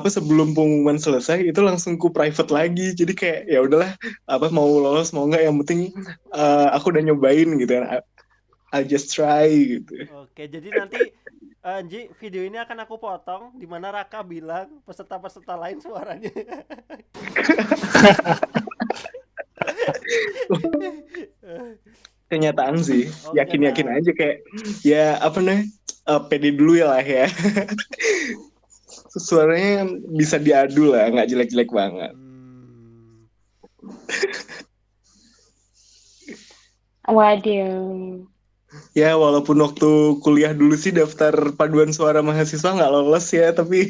sebelum pengumuman selesai itu langsung ku private lagi. Jadi kayak ya udahlah, mau lolos mau nggak, yang penting aku udah nyobain gitu kan, I'll just try gitu. Oke, jadi nanti Ji, video ini akan aku potong di mana Raka bilang peserta-peserta lain suaranya. Kenyataan sih, yakin-yakin aja, kayak ya pede dulu ya lah ya. Suaranya bisa diadu lah, nggak jelek-jelek banget. Waduh. Ya walaupun waktu kuliah dulu sih daftar paduan suara mahasiswa nggak lolos ya, tapi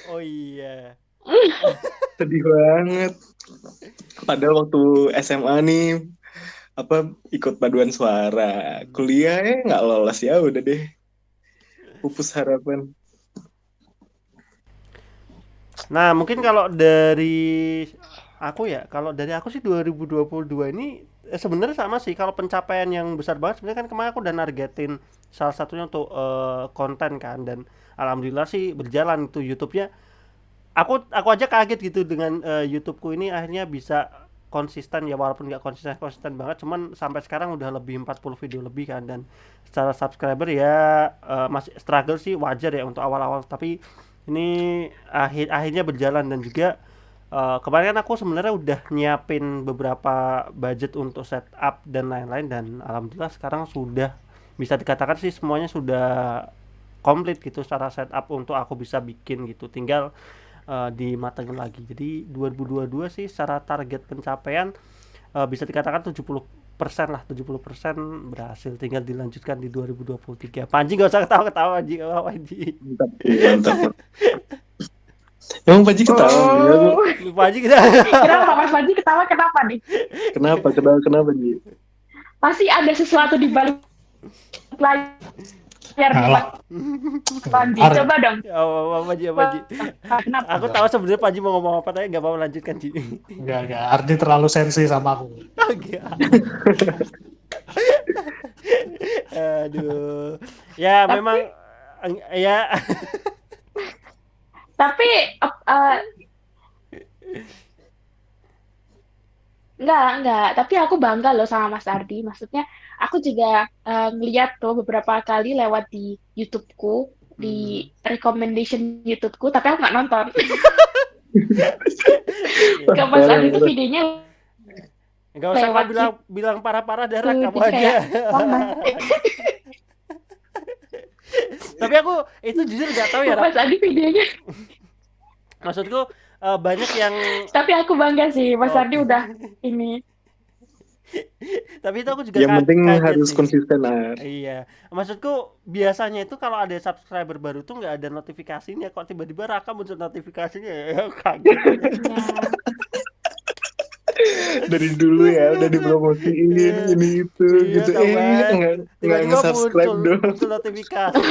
oh iya, sedih banget. Padahal waktu SMA nih ikut paduan suara, kuliah nggak lolos, ya udah deh, pupus harapan. Nah mungkin kalau dari aku sih 2022 ini sebenarnya sama sih. Kalau pencapaian yang besar banget sebenarnya kan kemarin aku udah nargetin salah satunya untuk konten kan, dan alhamdulillah sih berjalan itu YouTube-nya. Aku aja kaget gitu dengan YouTube-ku ini akhirnya bisa konsisten ya, walaupun nggak konsisten banget, cuman sampai sekarang udah lebih 40 video lebih kan, dan secara subscriber ya masih struggle sih, wajar ya untuk awal-awal, tapi ini akhirnya berjalan. Dan juga kemarin kan aku sebenarnya udah nyiapin beberapa budget untuk setup dan lain-lain, dan alhamdulillah sekarang sudah bisa dikatakan sih semuanya sudah komplit gitu secara setup untuk aku bisa bikin gitu, tinggal dimatengin lagi. Jadi 2022 sih secara target pencapaian bisa dikatakan 70% lah, 70% berhasil, tinggal dilanjutkan di 2023. Panji gak usah ketawa-ketawa, Panji. Mantap. Emang Panji ketawa? Panji ketawa. Kenapa Mas Panji ketawa, kenapa nih? Kenapa Ji? Pasti ada sesuatu di balik layar. Panji, coba dong. Panji. Kenapa? Aku tahu sebenarnya Panji mau ngomong apa, tapi nggak mau lanjutkan, Ji. Enggak. Ardi terlalu sensi sama aku. Aduh. Ya Tapi memang ya tapi enggak, tapi aku bangga loh sama Mas Ardi. Maksudnya aku juga ngeliat tuh beberapa kali lewat di YouTube-ku, di hmm, recommendation YouTube-ku, tapi aku nggak nonton. ya. Ke Mas Parah, Ardi tuh parah. videonya Enggak usah kau lewat bilang bilang parah-parah darah gitu. kamu Jadi aja. kayak, wah Mas, Tapi aku itu jujur nggak tahu ya, Rak. Mas Ardi videonya. Maksudku banyak yang Tapi aku bangga sih, Mas Ardi oke. udah ini. Tapi itu aku juga Yang penting kaget harus sih. konsisten, Ar. Iya, maksudku biasanya itu kalau ada subscriber baru tuh nggak ada notifikasinya, kok tiba-tiba Raka muncul notifikasinya ya kaget. Ya, Dari dulu ya udah dipromosiin Iya, ini itu iya gitu. tahu banget. Nggak Tiba-tiba nge-subscribe muncul dong. muncul notifikasi.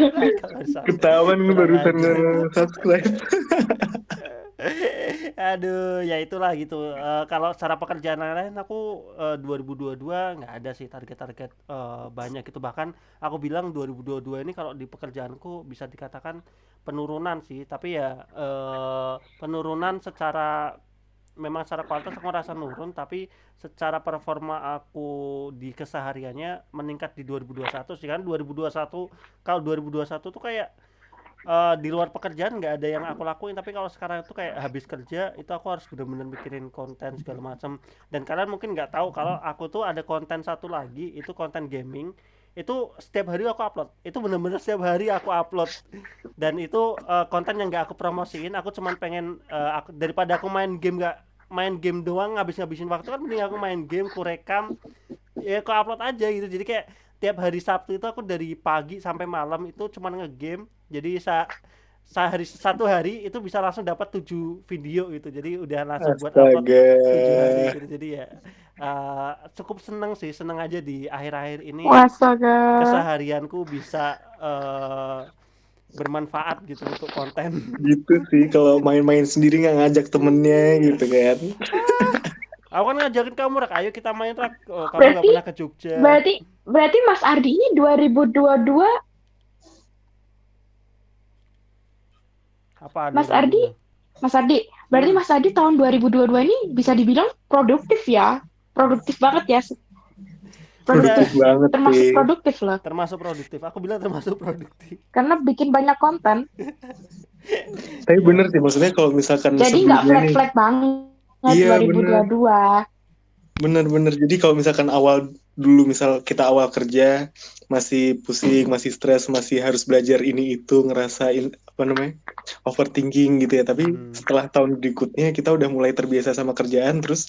Raka nggak sadar. Ketahuan Kurang barusan ajar. nge-subscribe. Aduh, ya itulah gitu. Kalau secara pekerjaan lain aku 2022 nggak ada sih target-target banyak gitu. Bahkan aku bilang 2022 ini kalau di pekerjaanku bisa dikatakan penurunan sih. Tapi ya penurunan secara memang secara kualitas aku ngerasa nurun, tapi secara performa aku di kesehariannya meningkat di 2021 sih kan. 2021 kalau 2021 tuh kayak di luar pekerjaan nggak ada yang aku lakuin, tapi kalau sekarang itu kayak habis kerja itu aku harus benar-benar mikirin konten segala macam. Dan kalian mungkin nggak tahu kalau aku tuh ada konten satu lagi, itu konten gaming. Itu setiap hari aku upload, itu benar-benar setiap hari aku upload. Dan itu konten yang nggak aku promosiin, aku cuman pengen daripada aku main game doang ngabis-ngabisin waktu, kan mending aku main game, ku rekam, ya aku upload aja gitu. Jadi kayak tiap hari Sabtu itu aku dari pagi sampai malam itu cuman ngegame. Jadi satu hari itu bisa langsung dapat 7 video gitu. Jadi udah langsung buat upload Astaga. 7 hari gitu. Jadi ya cukup seneng sih, seneng aja di akhir-akhir ini astaga. keseharianku bisa bermanfaat gitu untuk konten. Gitu sih kalau main-main sendiri nggak ngajak temennya gitu kan. Aku kan ngajakin kamu, Rak, ayo kita main, Rak. Oh, kamu nggak Berarti pernah ke Jogja. berarti berarti Mas Ardi ini 2022, Apa Mas Ardi, 2022? Mas Ardi, berarti Hmm. Mas Ardi tahun 2022 ini bisa dibilang produktif ya. Produktif banget ya. Produktif Produktif, banget termasuk sih. produktif loh. Termasuk produktif. Aku bilang termasuk produktif. Karena bikin banyak konten. Tapi Iya. bener sih maksudnya kalau misalkan Jadi nggak sebelumnya nih. flat-flat banget Iya bener. 2022. Bener-bener. Jadi kalau misalkan misal kita awal kerja masih pusing, masih stres, masih harus belajar ini itu, ngerasain apa namanya overthinking gitu ya. Tapi setelah tahun berikutnya kita udah mulai terbiasa sama kerjaan, terus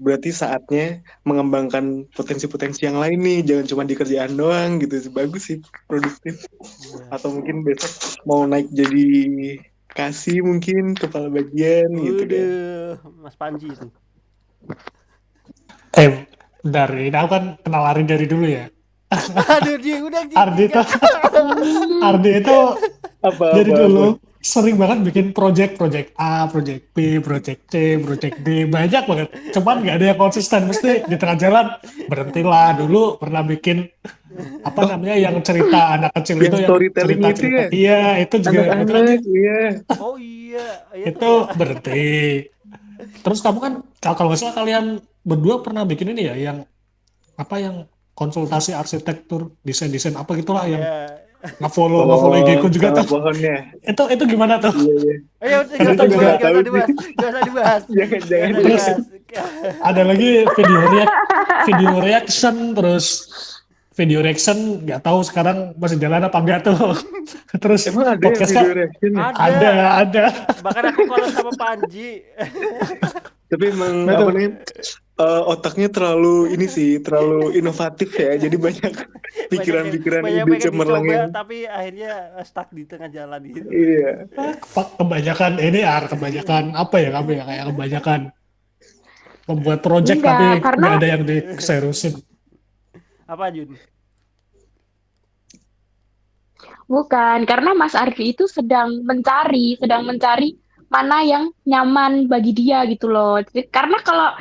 berarti saatnya mengembangkan potensi-potensi yang lain nih. Jangan cuma di kerjaan doang gitu. Bagus sih, produktif. Iya. Atau mungkin besok mau naik jadi kasih mungkin kepala bagian gitu kan. Udah, Mas Panji itu. Dari aku kan kenal Ardi dari dulu ya. Aduh, dia udah Ardi itu Ardi itu Apa dari apa dulu sering banget bikin project A, project B, project C, project D, banyak banget. Cuman nggak ada yang konsisten, mesti di tengah jalan berhentilah. Dulu pernah bikin apa namanya yang cerita anak kecil yang itu, yang storytelling itu cerita-cerita. ya? Iya, itu juga itu aja. Anak-anak iya. Oh iya, Itu berhenti. Terus kamu kan kalau nggak salah kalian berdua pernah bikin ini ya, yang apa, yang konsultasi arsitektur, desain-desain apa gitulah, yang Iya. nge-follow Oh, IG-ku juga sama tuh. pohonnya. Itu gimana tuh? Iya iya. Ayo, Aku juga nggak tahu sih. gak usah dibahas. Jangan Gak usah Terus dibahas. ada lagi video reaction, terus video reaction nggak tahu sekarang masih jalan apa enggak tuh. Terus Emang ada podcast video kan reaction ya? ada. Bahkan aku kalau sama Panji. Tapi emang Betul. apa nih? Otaknya terlalu ini sih, terlalu inovatif ya. Jadi banyak pikiran-pikiran banyak ide pengen cemerlang dicoba, yang tapi akhirnya stuck di tengah jalan gitu. iya. Kebanyakan ini kebanyakan apa ya, kamu ya, kayak kebanyakan membuat project Enggak, tapi karena- nggak ada yang diserusin. Apa, Jun? Bukan, karena Mas Ardi itu sedang mencari mana yang nyaman bagi dia gitu loh. Karena kalau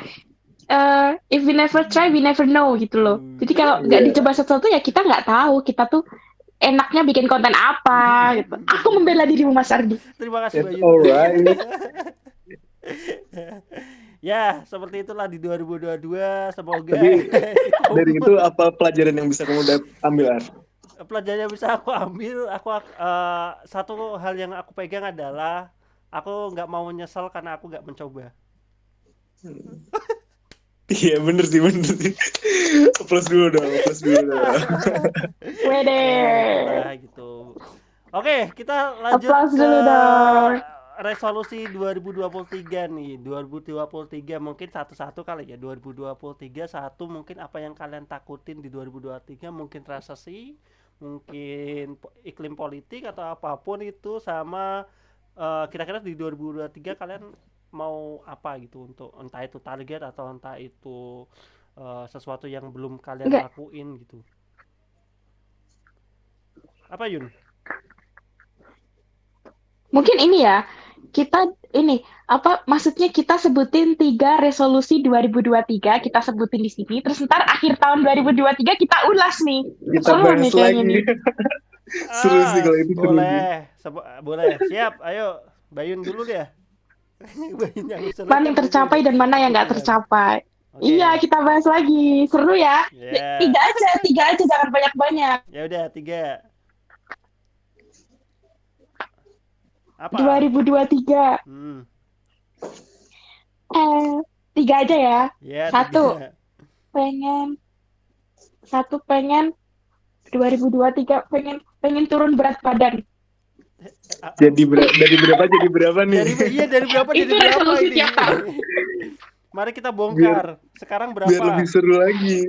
if we never try, we never know gitu loh. Jadi kalau nggak Iya. dicoba sesuatu ya kita nggak tahu kita tuh enaknya bikin konten apa gitu. Aku membela dirimu Mas Ardi. Terima kasih It's Bayun. alright. Ya, seperti itulah di 2022. Semoga Tapi dari itu apa pelajaran yang bisa kamu ambil, Ar? pelajaran yang bisa aku ambil, satu hal yang aku pegang adalah aku nggak mau menyesal karena aku nggak mencoba. Iya bener sih. Plus dulu dong. Wede. Itulah gitu. Oke, kita lanjut Applause ke dulu dong. resolusi 2023 nih. 2023 mungkin satu-satu kali ya. 2023 satu mungkin apa yang kalian takutin di 2023, mungkin resesi, mungkin iklim politik atau apapun itu, sama kira-kira di 2023 kalian mau apa gitu, untuk entah itu target atau entah itu sesuatu yang belum kalian Enggak. lakuin gitu. Apa Yun? Mungkin ini ya, kita ini apa maksudnya kita sebutin 3 resolusi 2023 kita sebutin di sini, terus ntar akhir tahun 2023 kita ulas nih. Kita Seru nih bahas kayaknya lagi. nih. Seru sih kalau itu seru sih. Boleh, siap. Ayo, Bayun dulu deh. Bayun yang seru Mana yang kan tercapai dan mana yang nggak tercapai. Oke. Iya, kita bahas lagi. Seru ya. Ya. 3 aja, jangan banyak-banyak. Ya udah, 3. Apa? 2023. 3 aja ya. Ya, Satu. 3. Pengen 2023 pengen turun berat badan. Dari berapa jadi berapa nih? Dari berapa jadi Itu berapa resolusi ini? tiap tahun. Mari kita bongkar. Sekarang berapa? Biar lebih seru lagi.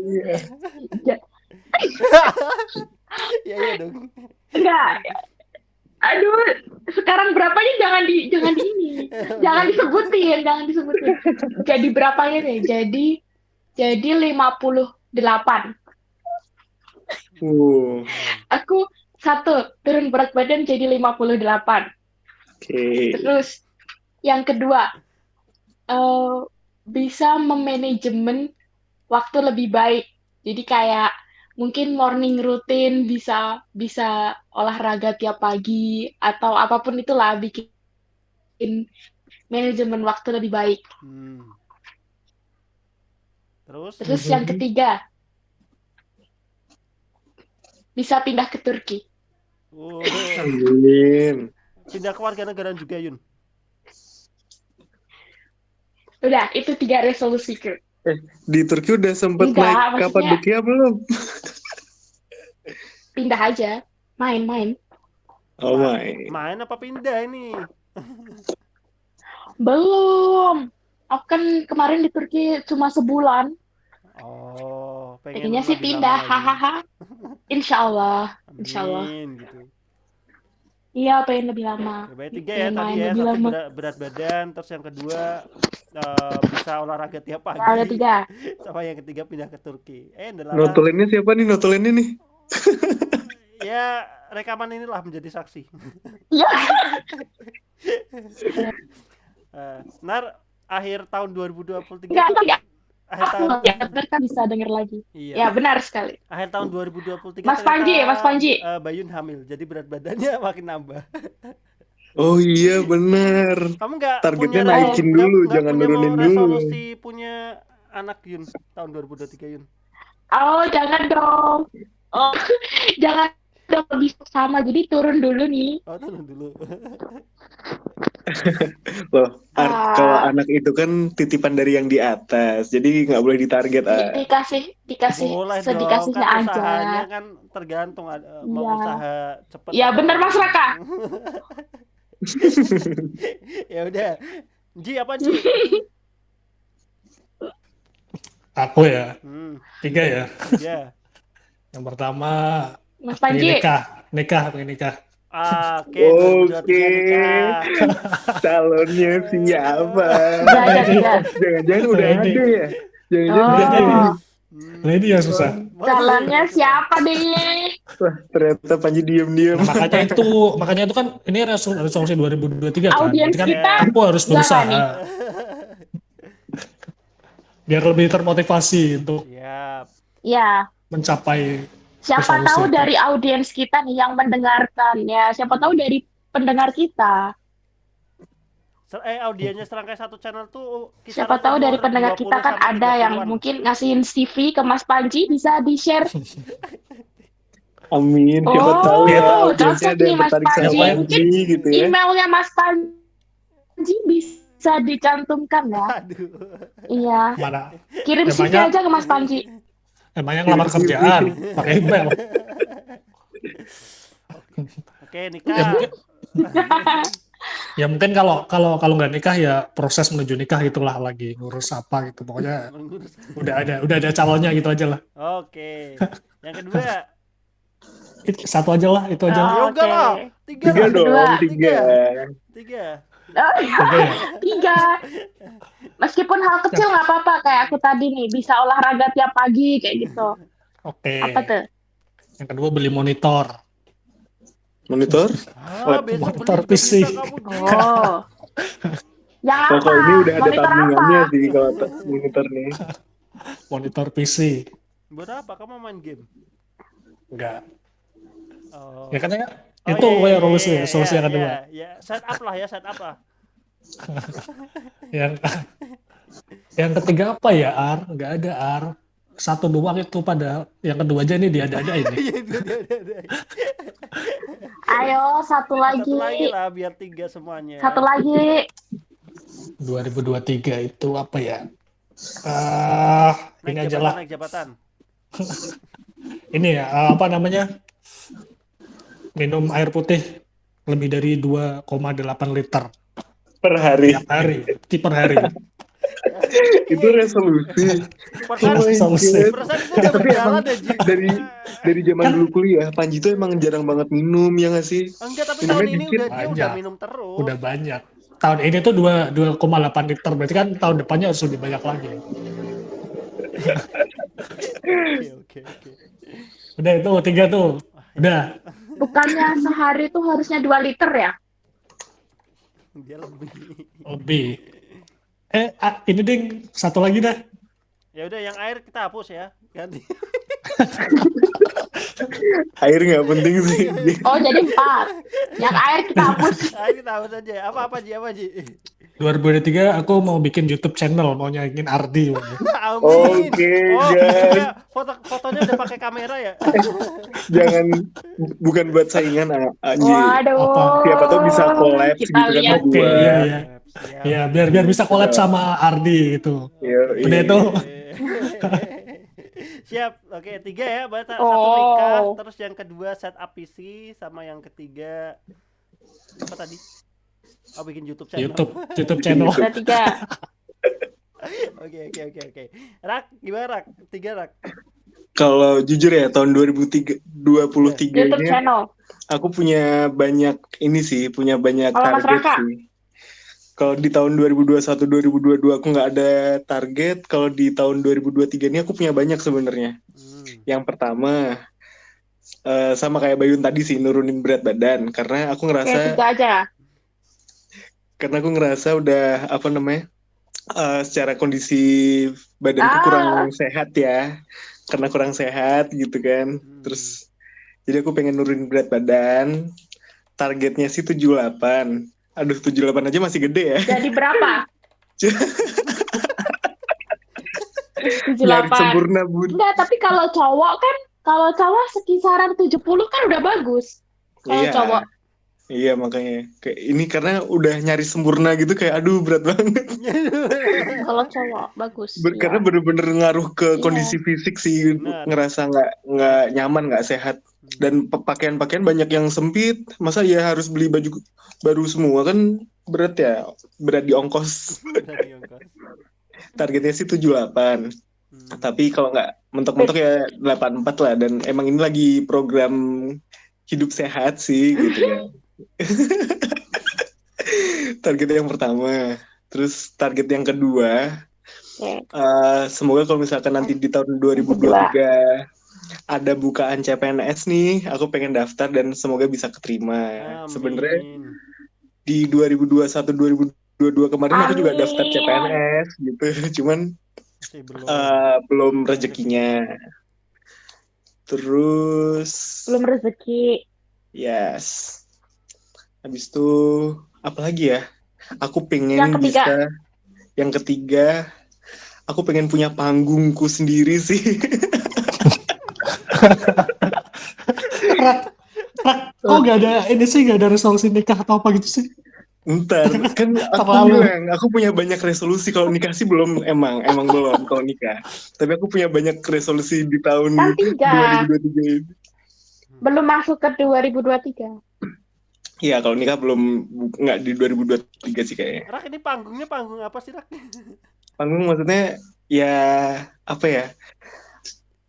Iya dong. Enggak. Aduh, sekarang berapanya jangan di ini. Jangan disebutin. Jadi berapanya nih? Jadi 58. Aku 1 turun berat badan jadi 58. Oke. Terus yang kedua, bisa memanajemen waktu lebih baik. Jadi kayak mungkin morning routine, bisa olahraga tiap pagi atau apapun itulah, bikin manajemen waktu lebih baik. Terus yang ketiga, bisa pindah ke Turki. Amin. Pindah ke warga negara juga, Yun. Udah, itu 3 resolusiku. Di Turki udah sempet Enggak, naik maksudnya- Kapadokia belum? Pindah aja, main. Oh my. Main apa pindah ini? Belum. Aku kan kemarin di Turki cuma sebulan. Oh, Pengennya pengen sih lebih pindah, lama lagi. hahaha. Insya Allah. Amin, gitu. Iya, pengen lebih lama. Ya, baik 3 ya Pengen tadi main ya. lebih Satu lama. berat badan, terus yang kedua bisa olahraga tiap pagi. Ada 3. Sama yang ketiga pindah ke Turki. Notulennya siapa nih? Notulennya nih? Ya, rekaman inilah menjadi saksi. Iya. Nar, akhir tahun 2023 Enggak. akhir Aku tahun kan bisa denger lagi. iya. Ya, benar sekali. Akhir tahun 2023 Mas Panji. Bayun hamil, jadi berat badannya makin nambah. Oh iya benar. Kamu nggak Targetnya punya naikin dulu, jangan punya mau nurunin dulu. resolusi punya anak Yun tahun 2023 Yun? Oh, jangan dong. Oh, jangan dong, bisa sama. Jadi turun dulu nih. Oh, turun dulu. Loh, kalau anak itu kan titipan dari yang di atas, jadi nggak boleh ditarget. Dikasih Boleh dong, sedikasihnya kan aja. usahanya kan tergantung mau Iya. usaha cepet. Iya, bener, Mas Raka. Ya udah. Ji apa Ji? Aku ya, 3 ya. Ya. Yang pertama, Mas pengen Panji. pengen nikah. Oke, 2023 nikah. Calonnya siapa? Tiga. Jangan-jangan udah Ini. ada ya? Jangan-jangan udah ada. Oh, Nah ini yang susah. calonnya siapa deh? Wah, ternyata Panji diem-diem. Nah, makanya itu kan ini resolusi 2023 kan. Audiens Berarti kan kita aku harus enggak berusaha. nih. biar lebih termotivasi untuk Siap. Ya, mencapai siapa resolusi tahu itu. dari audiens kita nih yang mendengarkan ya, siapa tahu dari pendengar kita. Audiennya Serangkai Satu Channel tuh Siapa kisaran tahu dari umur pendengar 20 kita kan sampai ada yang 30-an. mungkin ngasihin CV ke Mas Panji, bisa di-share. Amin, siapa Oh, tahu ya Oh, audiensnya cocok ada nih yang Mas tertarik sama Panji. Siapa Mungkin Panji gitu ya. emailnya Mas Panji bisa dicantumkan ya. Aduh. Iya, mana? kirim CV Emangnya aja ke Mas Panji. emangnya Kirim ngelamar CV. kerjaan pakai email. Oke, Ya nikah. mungkin ya mungkin kalau kalau kalau nggak nikah ya proses menuju nikah itulah lagi ngurus apa gitu. Pokoknya Mengurus. udah ada calonnya gitu aja lah. Oke. Yang kedua. Satu aja lah, itu aja lah. Ya enggak Oke. lah. Tiga Tiga lah. dong, Kedua. tiga. Tiga. Oh, Oke ya. 3. Meskipun hal kecil nggak apa-apa, kayak aku tadi nih, bisa olahraga tiap pagi kayak gitu. Oke. Apa tuh? Yang kedua beli monitor. Monitor? Besok Monitor beli juga PC. bisa kamu Ji. Oh. Yang apa? Pokok ini udah ada Monitor apa? tabungannya sih kalau monitor nih. Monitor PC. Buat apa? Kamu main game? Enggak. Oh. Ya katanya Oh, itu pokoknya solusi yang kedua. Ya, set up lah. Yang yang ketiga apa ya, Ar? Enggak ada, Ar. Satu doang itu pada yang kedua aja nih dia ada ini. Iya, dia. Ayo, satu Satu lagi lagi. lah biar 3 semuanya. Satu lagi. 2023 itu apa ya? Ini aja lah. Naik jabatan. Ini ya, apa namanya? Minum air putih lebih dari 2,8 liter Per hari. tiap hari, per hari. Itu resolusi. Perasaan, Oh my Solusi. God. perasaan itu udah Tapi berjalan emang deh, Ji. dari zaman dulu kuliah, Panji tuh emang jarang banget minum ya nggak sih? Enggak, tapi Minumnya tahun ini dikit. dia udah Banyak. minum terus. Udah banyak. Tahun ini tuh 2,8 liter, berarti kan tahun depannya harus lebih banyak lagi. Oke. Udah itu 3 tuh. Udah. Bukannya sehari tuh harusnya 2 liter ya? Dia lebih. Lebih. Ini ding, satu lagi dah. Ya udah, yang air kita hapus ya. Ganti. Air nggak penting sih. Oh, jadi 4. Yang air kita hapus. Air kita hapus aja. Apa Ji? 2023 aku mau bikin YouTube channel, mau nyanyiin Ardi. Amin. Oke, Oh, guys. ya, fotonya udah pakai kamera ya. Jangan, bukan buat saingan Anji. Waduh. Apa? Siapa tahu bisa collab Kita gitu kan lihat. Oke, berdua. iya. Siap. Ya, biar bisa collab sama Ardi gitu. Iya, Udah iya. itu. Siap. Oke, 3 ya. Berarti Oh. satu nikah, terus yang kedua setup PC, sama yang ketiga apa tadi? Oh, bikin YouTube channel. YouTube channel. Udah 3. Oke. Rak, gimana Rak? 3 Rak. Kalau jujur ya tahun 2023 YouTube ini channel. aku punya banyak Kalau Mas target Raka? sih. Kalau di tahun 2021 2022 aku nggak ada target, kalau di tahun 2023 ini aku punya banyak sebenarnya. Yang pertama sama kayak Bayun tadi sih, nurunin berat badan karena aku Oke, ngerasa 3 aja. udah apa namanya? Secara kondisi badanku kurang sehat ya. Karena kurang sehat gitu kan. Terus jadi aku pengen nurunin berat badan. Targetnya sih 78. Aduh, 78 aja masih gede ya. Jadi berapa? 78. Nyari sempurna, Bun. Enggak, tapi kalau cowok sekisaran 70 kan udah bagus. Kalau cowok. Iya, makanya kayak ini karena udah nyari sempurna gitu, kayak aduh berat banget. Kalau cowok bagus. Karena bener-bener ngaruh ke Iya. kondisi fisik sih. Benar. Ngerasa nggak nyaman, nggak sehat. Dan pakaian-pakaian banyak yang sempit. Masa ya harus beli baju baru semua, kan berat ya, berat di ongkos. Targetnya sih 78. Tapi kalau nggak mentok-mentok ya 84 lah. Dan emang ini lagi program hidup sehat sih gitu ya. Target yang pertama. Terus target yang kedua, semoga kalau misalkan nanti di tahun 2023 ada bukaan CPNS nih, aku pengen daftar dan semoga bisa keterima. Sebenarnya di 2021 2022 kemarin aku juga daftar CPNS gitu. Cuman Masih belum. Belum rezekinya. Terus Belum rezeki. yes. Habis itu apa lagi ya? Aku pengen Yang ketiga. bisa. Yang ketiga, aku pengen punya panggungku sendiri sih. Rak, kok gak ada ini sih, gak ada resolusi nikah atau apa gitu sih? Ntar kan aku Terlalu. bilang aku punya banyak resolusi. Kalau nikah sih belum, emang belum kalau nikah. Tapi aku punya banyak resolusi di tahun Kan 3. 2023 ini. Belum masuk ke 2023. Iya, kalau nikah belum, nggak di 2023 sih kayaknya. Rak, ini panggungnya panggung apa sih, Rak? Panggung maksudnya ya apa ya?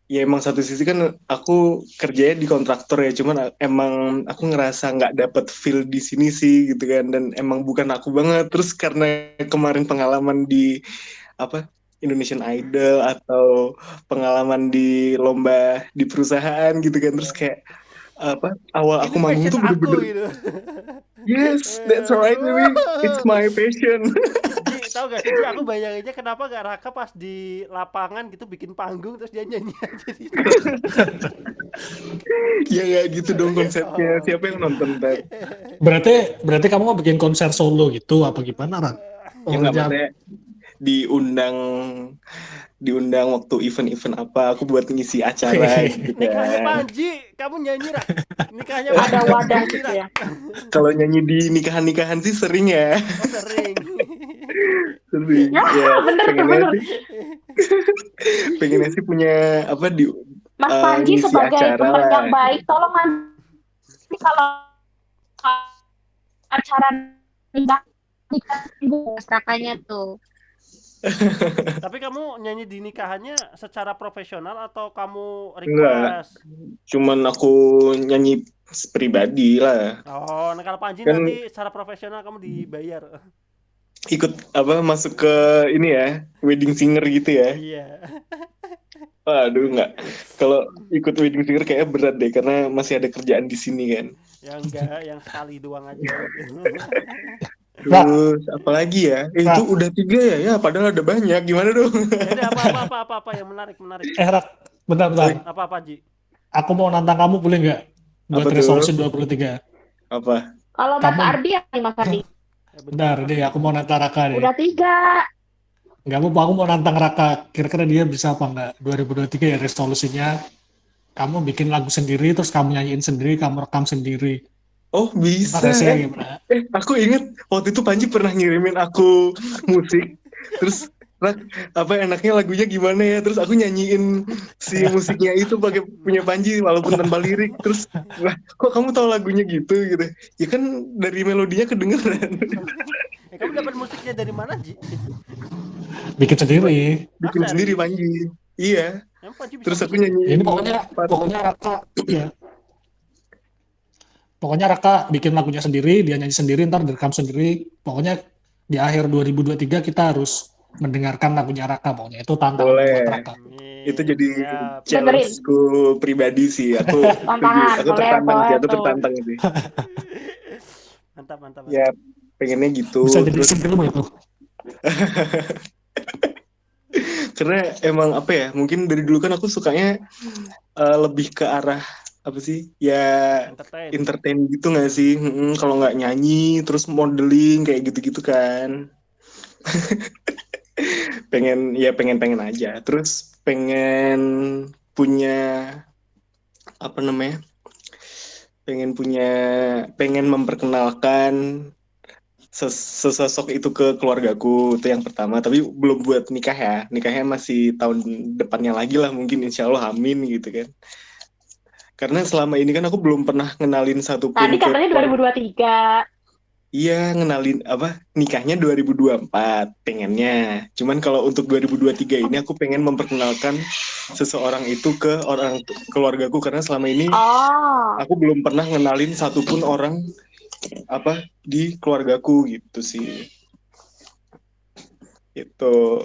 Ya emang satu sisi kan aku kerjanya di kontraktor ya, cuman emang aku ngerasa nggak dapet feel di sini sih gitu kan, dan emang bukan aku banget. Terus karena kemarin pengalaman di apa Indonesian Idol atau pengalaman di lomba di perusahaan gitu kan, terus kayak apa awal aku Ini manggung passion tuh aku bener-bener gitu. yes, that's right baby, it's my passion. Ji, tahu gak sih Ji, aku bayanginnya kenapa gak Raka pas di lapangan gitu bikin panggung terus dia nyanyi aja di situ. Ya nggak gitu dong konsepnya, Oh. siapa yang nonton ntar? Berarti kamu mau bikin konser solo gitu apa gimana, Ran? Ya nggak, maksudnya diundang diundang waktu event-event apa, aku buat ngisi acara gitu Nikahnya kan. Panji, kamu nyanyi Rak. Nikahnya Ada Panji, wadah nyanyi, gitu Rak. ya. Kalau nyanyi di nikahan-nikahan sih sering ya, Oh sering. sering. Ya, Ya bener tuh, pengennya bener. sih, pengennya sih punya apa di Mas Panji ngisi sebagai acara teman lah. yang baik, tolong nanti kalau acara nikah kakaknya tuh. Tapi kamu nyanyi di nikahannya secara profesional atau kamu Enggak, request? cuman aku nyanyi pribadi lah. Oh, nah kalau Panji Kan nanti secara profesional kamu dibayar. ikut apa masuk ke ini ya, wedding singer gitu ya. Iya. Waduh, enggak. Kalau ikut wedding singer kayaknya berat deh, karena masih ada kerjaan di sini kan. Yang enggak, yang sekali doang aja gitu. Rak, Terus apalagi ya? Itu Rak, udah 3 ya? Ya, padahal ada banyak. Gimana dong? Ya udah apa yang menarik. Rak, bentar. Apa Ji? Aku mau nantang kamu boleh nggak? Buat Apa resolusi tuh? 23. Apa? Kalau Mas Kamu, Ardi ya nih Mas Ardi. Ya, bentar deh, aku mau nantang Raka deh. Udah 3. Nggak apa, aku mau nantang Raka. Kira-kira dia bisa apa nggak? 2023 ya resolusinya. Kamu bikin lagu sendiri, terus kamu nyanyiin sendiri, kamu rekam sendiri. Oh, Gimana bisa. sih, gimana? Aku inget waktu itu Panji pernah ngirimin aku musik. Terus, Rak, apa enaknya lagunya gimana ya? Terus aku nyanyiin si musiknya itu pakai punya Panji walaupun tanpa lirik. Terus, lah, kok kamu tahu lagunya gitu gitu? Ya kan dari melodinya kedengeran. Kamu dapat musiknya dari mana Ji? Bikin sendiri. Bikin Ah, sendiri serius? Panji. Iya. Emang Panji bisa Terus aku musik? nyanyiin Ini pokoknya Raka, ya. Pokoknya Raka bikin lagunya sendiri, dia nyanyi sendiri, ntar direkam sendiri. Pokoknya di akhir 2023 kita harus mendengarkan lagunya Raka. Pokoknya itu tantangan buat boleh. Raka. Itu jadi Siap. challenge-ku pribadi sih. Aku Tantangan, aku boleh tertantang sih, aku tuh. tertantang sih. Mantap. Ya, pengennya gitu. Bisa jadi Terus film itu. karena emang apa ya? Mungkin dari dulu kan aku sukanya lebih ke arah apa sih? Ya Entertain. entertain gitu nggak sih? Kalau nggak nyanyi, terus modeling kayak gitu-gitu kan. pengen aja. Terus pengen punya apa namanya? Pengen memperkenalkan sesosok itu ke keluargaku, itu yang pertama. Tapi belum buat nikah ya, nikahnya masih tahun depannya lagi lah mungkin, insya Allah, amin gitu kan. Karena selama ini kan aku belum pernah ngenalin Tadi satupun ke katanya 2023. iya, ngenalin apa, nikahnya 2024 pengennya. Cuman kalau untuk 2023 ini aku pengen memperkenalkan seseorang itu ke orang keluargaku, karena selama ini Oh. aku belum pernah ngenalin satupun orang apa di keluargaku gitu sih. Itu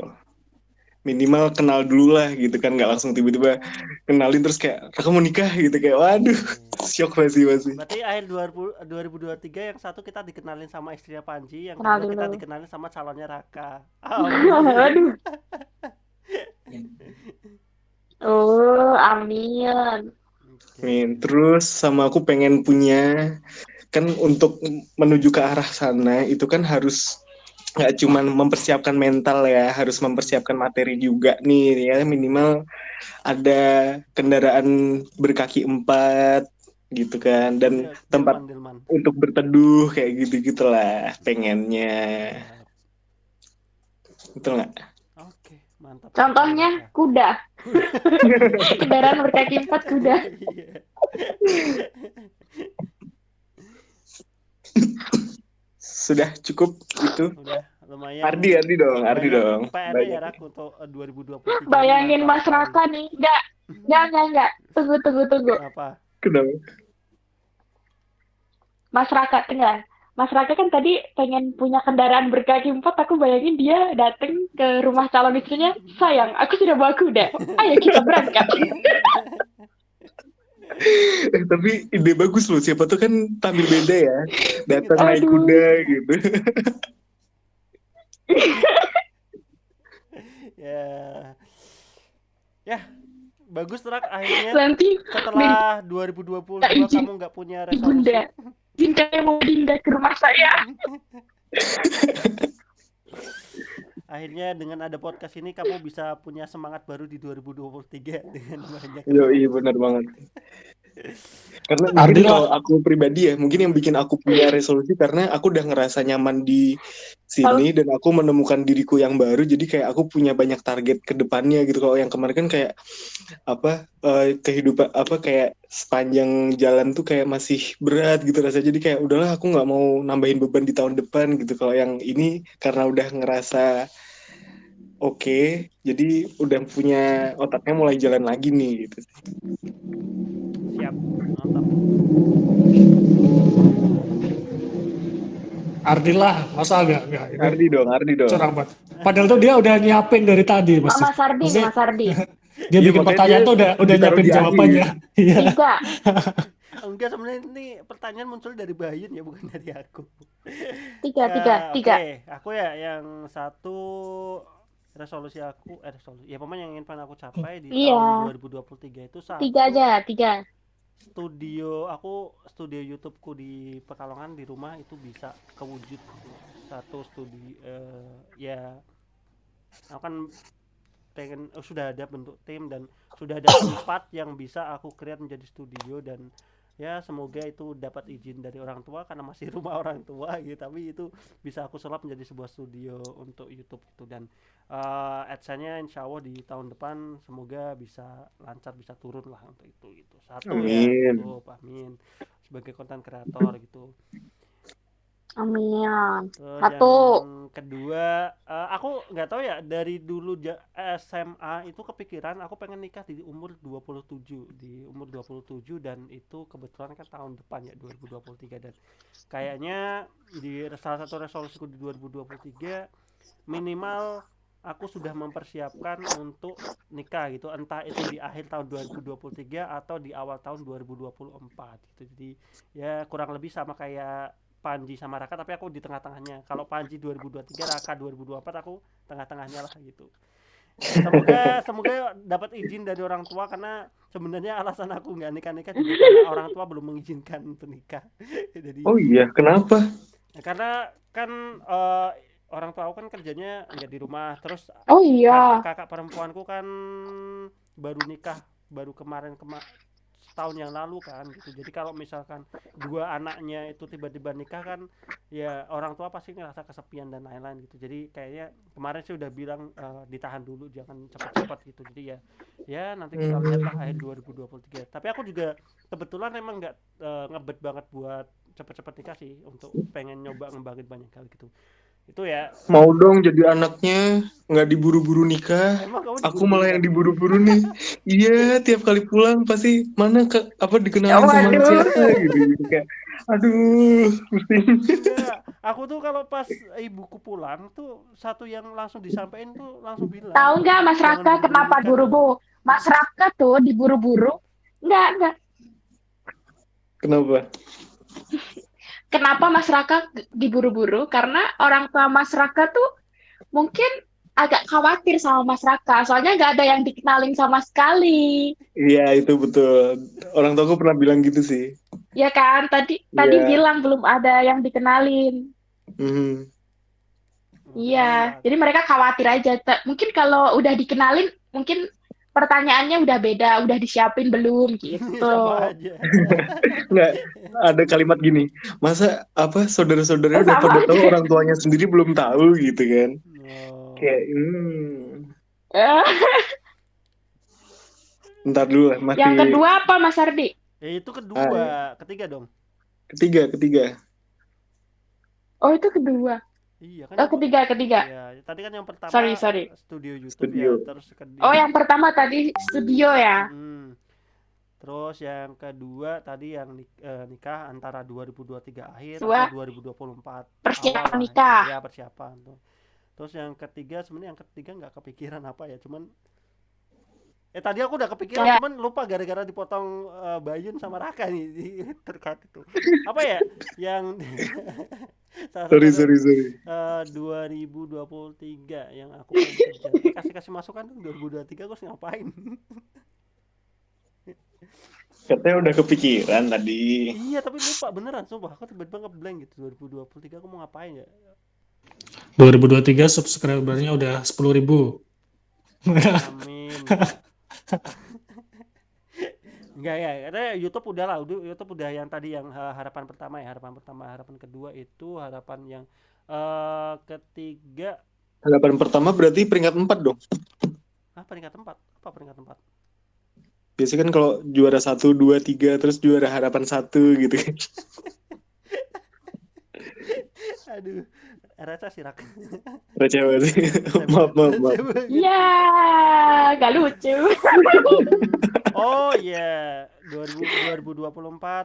minimal kenal dulu lah gitu kan, nggak langsung tiba-tiba kenalin terus kayak kamu mau nikah gitu, kayak waduh, shock masih. Berarti akhir 2023 yang satu kita dikenalin sama istrinya Panji, yang Kenal kedua kita dulu. dikenalin sama calonnya Raka. Aduh. Oh, amin. Oke. Terus sama aku pengen punya, kan untuk menuju ke arah sana itu kan harus nggak cuman mempersiapkan mental ya, harus mempersiapkan materi juga nih ya, minimal ada kendaraan berkaki 4 gitu kan, dan Ya, tempat delman delman. untuk berteduh kayak gitu-gitulah pengennya. Siap. Betul nggak? Oke, mantap sekali Contohnya Raka. kuda. Kuda. Kendaraan berkaki 4 kuda. Iya. Sudah cukup itu. Udah lumayan Ardi banyak dong. PR-nya ya Banyak. Rak untuk 2023 ini Bayangin mantap Mas sekali. Raka nih. Enggak. Tunggu. Apa? Kenapa? Mas Raka, enggak. Mas Raka kan tadi pengen punya kendaraan berkaki 4. Aku bayangin dia dateng ke rumah calon istrinya. Sayang, aku sudah bawa kuda. Ayo kita berangkat. Tapi ide bagus loh. Siapa tuh kan tampil beda ya. Datang naik Aduh. kuda gitu. Ya. Ya, bagus Rak akhirnya Nanti setelah minta 2022 izin kamu nggak punya ibunda. resolusi. Bunda mau pindah ke rumah saya. Akhirnya dengan ada podcast ini kamu bisa punya semangat baru di 2023 dengan banyak Yoi, resolusi. benar banget. Karena mungkin Ardi kalau lah, aku pribadi ya, mungkin yang bikin aku punya resolusi karena aku udah ngerasa nyaman di Kalau sini dan aku menemukan diriku yang baru. Jadi kayak aku punya banyak target ke depannya gitu. Kalau yang kemarin kan kayak apa, kehidupan apa, kayak sepanjang jalan tuh kayak masih berat gitu rasanya. Jadi kayak udahlah, aku nggak mau nambahin beban di tahun depan gitu. Kalau yang ini karena udah ngerasa oke, jadi udah punya otaknya mulai jalan lagi nih gitu. Siap, mantap. Ardi lah, masa agak ini Ardi dong. curang banget. Padahal tuh dia udah nyiapin dari tadi, Mas. Mas Ardi nih, Maksudnya Mas Ardi. dia Iya, bikin makanya dia pertanyaan tuh udah ditaruh nyiapin di akhir. jawabannya. Iya. Tiga. Enggak, sebenarnya ini pertanyaan muncul dari Bayun ya, bukan dari aku. Tiga. Oke, aku ya yang satu resolusi ya pokoknya yang ingin pengen aku capai di tahun Iya. 2023 itu Tiga satu, aja, tiga. studio YouTubeku di Pekalongan di rumah itu bisa kewujud gitu. Satu studi ya aku kan pengen sudah ada bentuk tim dan sudah ada tempat yang bisa aku create menjadi studio, dan ya semoga itu dapat izin dari orang tua karena masih rumah orang tua gitu, tapi itu bisa aku sulap menjadi sebuah studio untuk YouTube itu. Dan AdSense-nya insya Allah di tahun depan semoga bisa lancar, bisa turun lah untuk itu gitu. Satu ya Amin. YouTube, amin, sebagai konten kreator gitu. Amin. Terus Satu. yang kedua, aku nggak tahu ya, dari dulu SMA itu kepikiran aku pengen nikah di umur 27, dan itu kebetulan kan tahun depan ya 2023, dan kayaknya di salah satu resolusiku di 2023 minimal aku sudah mempersiapkan untuk nikah gitu, entah itu di akhir tahun 2023 atau di awal tahun 2024 gitu. Jadi ya kurang lebih sama kayak Panji sama Raka, tapi aku di tengah-tengahnya. Kalau Panji 2023, Raka 2024, aku tengah-tengahnya lah gitu. Semoga dapat izin dari orang tua, karena sebenarnya alasan aku nggak nikah juga karena orang tua belum mengizinkan untuk nikah. Jadi Oh iya, kenapa? karena kan orang tua aku kan kerjanya nggak di rumah, terus Oh iya. kakak perempuanku kan baru nikah, baru kemarin setahun yang lalu kan gitu. Jadi kalau misalkan dua anaknya itu tiba-tiba nikah kan, ya orang tua pasti ngerasa kesepian dan lain-lain gitu. Jadi kayaknya kemarin sih udah bilang ditahan dulu, jangan cepat-cepat gitu. Jadi ya nanti kita lihat lah akhir 2023. Tapi aku juga kebetulan emang nggak ngebet banget buat cepet-cepet nikah sih, untuk pengen nyoba ngembangin banyak kali gitu. Itu ya. Mau dong jadi anaknya, nggak diburu-buru nikah. Emang kamu Aku diburu-buru malah kan? yang diburu-buru nih. Iya, tiap kali pulang pasti mana apa dikenalin sama Waduh. siapa gitu kayak. Aduh, pusing. Enggak, aku tuh kalau pas ibuku pulang tuh satu yang langsung disampaikan tuh langsung Tahu bilang, nggak Mas jangan Raka buru-buru kenapa nikah gitu. buru-buru? Mas Raka tuh diburu-buru. Enggak. Kenapa? Kenapa Mas Raka diburu-buru? Karena orang tua Mas Raka tuh mungkin agak khawatir sama Mas Raka, soalnya nggak ada yang dikenalin sama sekali. Iya, itu betul. Orang tuaku pernah bilang gitu sih. Ya kan, tadi tadi Iya. bilang belum ada yang dikenalin. Mhm. Iya, Emang nggak jadi mereka khawatir aja. Mungkin kalau udah dikenalin, mungkin pertanyaannya udah beda, udah disiapin belum gitu. sama aja. Nggak, ada kalimat gini, masa apa saudara-saudaranya udah Sama pada tahu aja. orang tuanya sendiri belum tahu gitu kan? Oh. Kayak, ntar dulu lah, Yang masih kedua apa Mas Ardi? Itu ah, kedua, ketiga dong. ketiga. Oh itu kedua. Iya kan Oh ketiga. ya tadi kan yang pertama Sorry. studio YouTube ya, Studio. terus Oh yang pertama tadi studio ya. Mm-mm. Terus yang kedua tadi yang nikah antara 2023 akhir atau Dua 2024 awal persiapan lah, nikah. ya persiapan tuh. Terus yang ketiga sebenarnya yang ketiga nggak kepikiran apa ya, cuman tadi aku udah kepikiran Kayak cuman lupa gara-gara dipotong Bayun sama Raka nih terkait itu. Apa ya yang salah satu Sorry. 2023 yang aku pengen kejar. Kasih masukan dong 2023 aku harus ngapain? Katanya udah kepikiran tadi. Iya tapi lupa beneran sumpah aku tiba-tiba ngeblank gitu 2023 aku mau ngapain ya. 2023 subscribernya udah 10.000. Amin. Enggak ya, katanya YouTube udah lah, YouTube udah yang tadi yang harapan pertama ya, harapan kedua itu harapan yang ketiga. Harapan pertama berarti peringkat 4 dong. Peringkat 4. Apa peringkat 4? Biasanya kan kalau juara 1, 2, 3 terus juara harapan 1 gitu kan. Aduh, rasa sih Rak. Receh banget sih. Maaf. ya gak lucu. Oh iya, 2024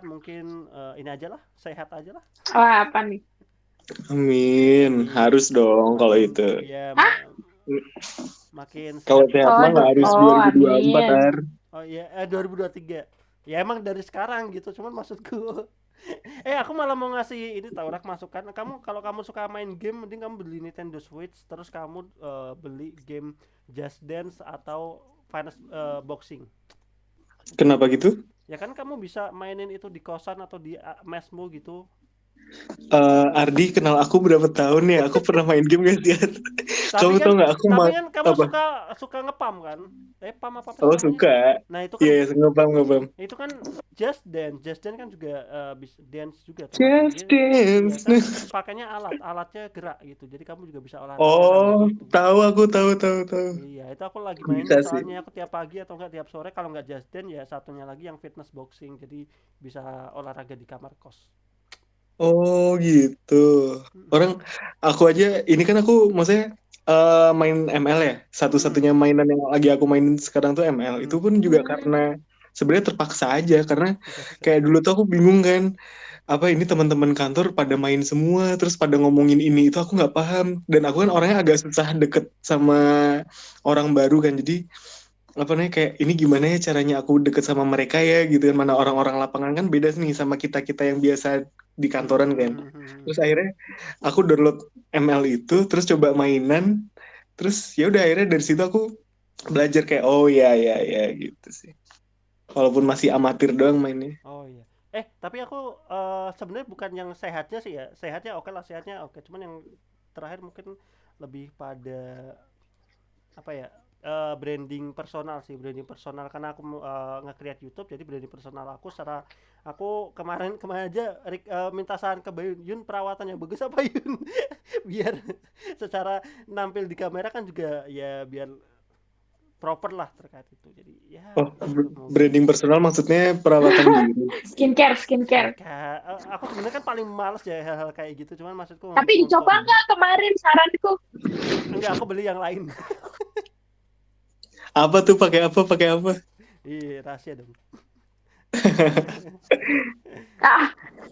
mungkin ini aja lah, sehat aja lah. Wah apa nih? Amin, harus dong kalau itu. Ya, makin Kalau sehat. sehat mah nggak harus 2024 amin. Ar. Oh iya, 2023. Ya emang dari sekarang gitu, cuman maksudku aku malah mau ngasih ini tau Rak masukan. Kalau kamu suka main game mending kamu beli Nintendo Switch terus kamu beli game Just Dance atau Final Boxing. Kenapa gitu? Ya kan kamu bisa mainin itu di kosan atau di mesmu gitu. Ardi kenal aku berapa tahun ya? Aku pernah main game gak sih? Kamu tau nggak aku tapi kan kamu apa? suka ngepam kan? Pam apa Oh namanya? suka. Nah itu kan Iya, ngepam. itu kan Just Dance kan juga bisa dance juga Just Dance. ya kan pakainya alatnya gerak gitu, jadi kamu juga bisa olahraga Oh, gitu. aku tahu. Iya itu aku lagi mainin Bisa sih. soalnya aku tiap pagi atau enggak tiap sore, kalau enggak Just Dance ya satunya lagi yang fitness boxing, jadi bisa olahraga di kamar kos. Oh gitu. Orang aku aja ini kan aku maksudnya main ML ya. Satu-satunya mainan yang lagi aku mainin sekarang tuh ML. Itu pun juga karena sebenarnya terpaksa aja karena kayak dulu tuh aku bingung kan. Apa ini teman-teman kantor pada main semua terus pada ngomongin ini itu aku nggak paham, dan aku kan orangnya agak susah deket sama orang baru kan, jadi apa nih kayak ini gimana ya caranya aku deket sama mereka ya gitu kan, mana orang-orang lapangan kan beda nih sama kita yang biasa di kantoran kan. Terus akhirnya aku download ML itu terus coba mainan, terus ya udah akhirnya dari situ aku belajar kayak oh ya gitu sih, walaupun masih amatir doang mainnya. Oh iya. Tapi aku sebenarnya bukan yang sehatnya sih ya. Sehatnya oke. Cuman yang terakhir mungkin lebih pada apa ya? Branding personal karena aku nge-create YouTube, jadi branding personal aku secara aku kemarin aja minta saran ke Bayun, Yun perawatan yang bagus apa Yun? Biar secara nampil di kamera kan juga ya biar proper lah terkait itu. Jadi ya Branding personal maksudnya perawatan diri. Skincare. Aku sebenarnya kan paling males ya hal-hal kayak gitu, cuman maksudku Tapi dicoba nggak kemarin saranku? Enggak, aku beli yang lain. Apa tuh, pakai apa? Iya, rahasia dong.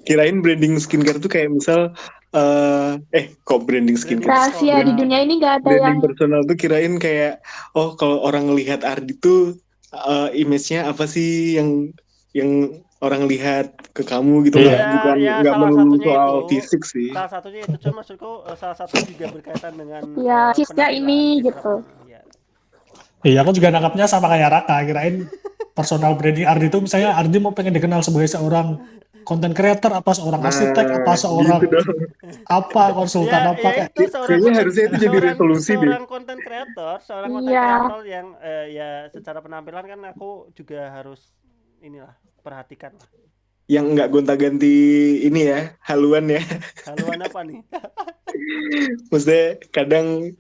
Kirain branding skincare tuh kayak misal kok branding skincare? Rahasia di dunia ini nggak ada branding yang personal tuh kirain kayak kalau orang ngelihat Ardi tuh image-nya apa sih yang yang orang lihat ke kamu gitu, Iya. bukan Ya, nggak salah melulu satunya soal itu. fisik sih. Salah satunya itu, cuma maksudku salah satunya juga berkaitan dengan Ya, citra penampilan, ini citra gitu. ya. Iya, aku juga nangkapnya sama kayak Raka. Kirain personal branding Ardi itu misalnya Ardi mau pengen dikenal sebagai seorang content creator, apa seorang arsitek, apa Gitu seorang dong. apa konsultan Ya, apa ya kayak itu Kayaknya harusnya itu jadi resolusi deh. seorang konten kreator Iya. yang ya secara penampilan kan aku juga harus inilah perhatikan lah. Yang nggak gonta-ganti ini ya, haluan ya. Haluan apa nih? Maksudnya kadang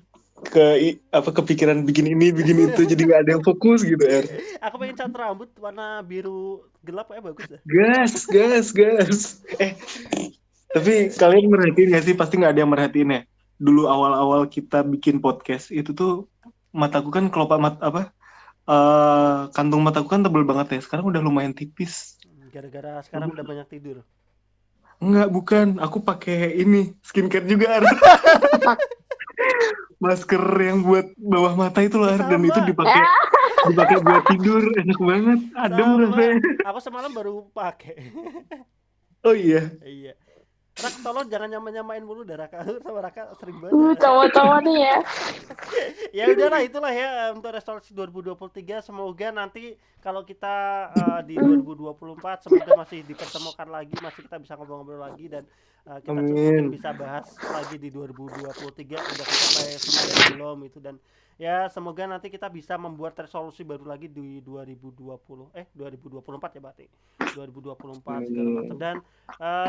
kepikiran bikin ini, bikin itu, jadi nggak ada yang fokus gitu, Er. Aku pengen cat rambut warna biru gelap bagus ya. Gas. Tapi kalian merhatiin nggak sih? Pasti nggak ada yang merhatiin ya. Dulu awal-awal kita bikin podcast itu tuh mataku kan kantung mataku kan tebel banget ya. Sekarang udah lumayan tipis. Gara-gara sekarang udah banyak tidur. Enggak, bukan. Aku pakai ini skincare juga, Er. Masker yang buat bawah mata itu loh, Er. Dan itu dipakai buat tidur, enak banget, adem Sama. rasanya. Aku semalam baru pakai. Oh iya. Iya. Rak, tolong jangan nyamain mulu dah Raka. Sama Raka sering banget. Cowok-cowok nih ya. Ya udahlah, itulah ya untuk resolusi 2023. Semoga nanti kalau kita di 2024 semoga masih dipertemukan lagi, masih kita bisa ngobrol-ngobrol lagi, dan kita Amin. mungkin bisa bahas lagi di 2023 udah kecapai semua dan belum itu. Dan ya semoga nanti kita bisa membuat resolusi baru lagi di 2024 ya berarti 2024 segala macam. Dan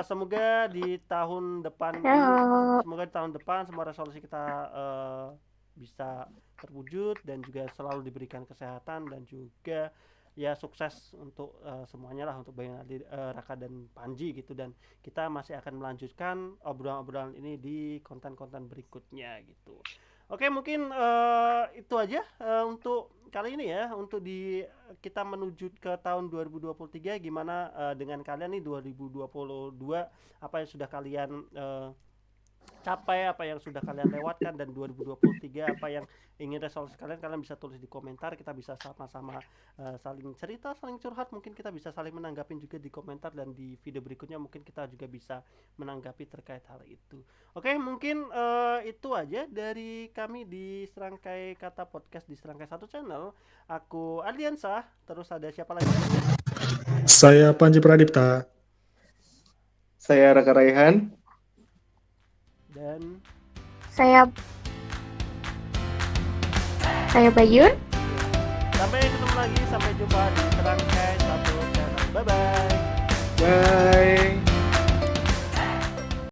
semoga di tahun depan semua resolusi kita bisa terwujud dan juga selalu diberikan kesehatan dan juga ya sukses untuk semuanya lah, untuk Bayu Nardi, Raka dan Panji gitu. Dan kita masih akan melanjutkan obrolan-obrolan ini di konten-konten berikutnya gitu. Oke, mungkin itu aja untuk kali ini ya, untuk kita menuju ke tahun 2023. Gimana dengan kalian nih 2022, apa yang sudah kalian capai, apa yang sudah kalian lewatkan, dan 2023 apa yang ingin resolusi kalian bisa tulis di komentar. Kita bisa sama-sama saling cerita, saling curhat, mungkin kita bisa saling menanggapi juga di komentar, dan di video berikutnya mungkin kita juga bisa menanggapi terkait hal itu. Oke, mungkin itu aja dari kami di Serangkai Kata Podcast di Serangkai Satu Channel. Aku Ardiansah, terus ada siapa lagi? saya Panji Pradipta. Saya Raka Raihan. Dan Saya Bayun. sampai ketemu lagi, sampai jumpa di Serangkai Satu Channel. Bye bye. Bye.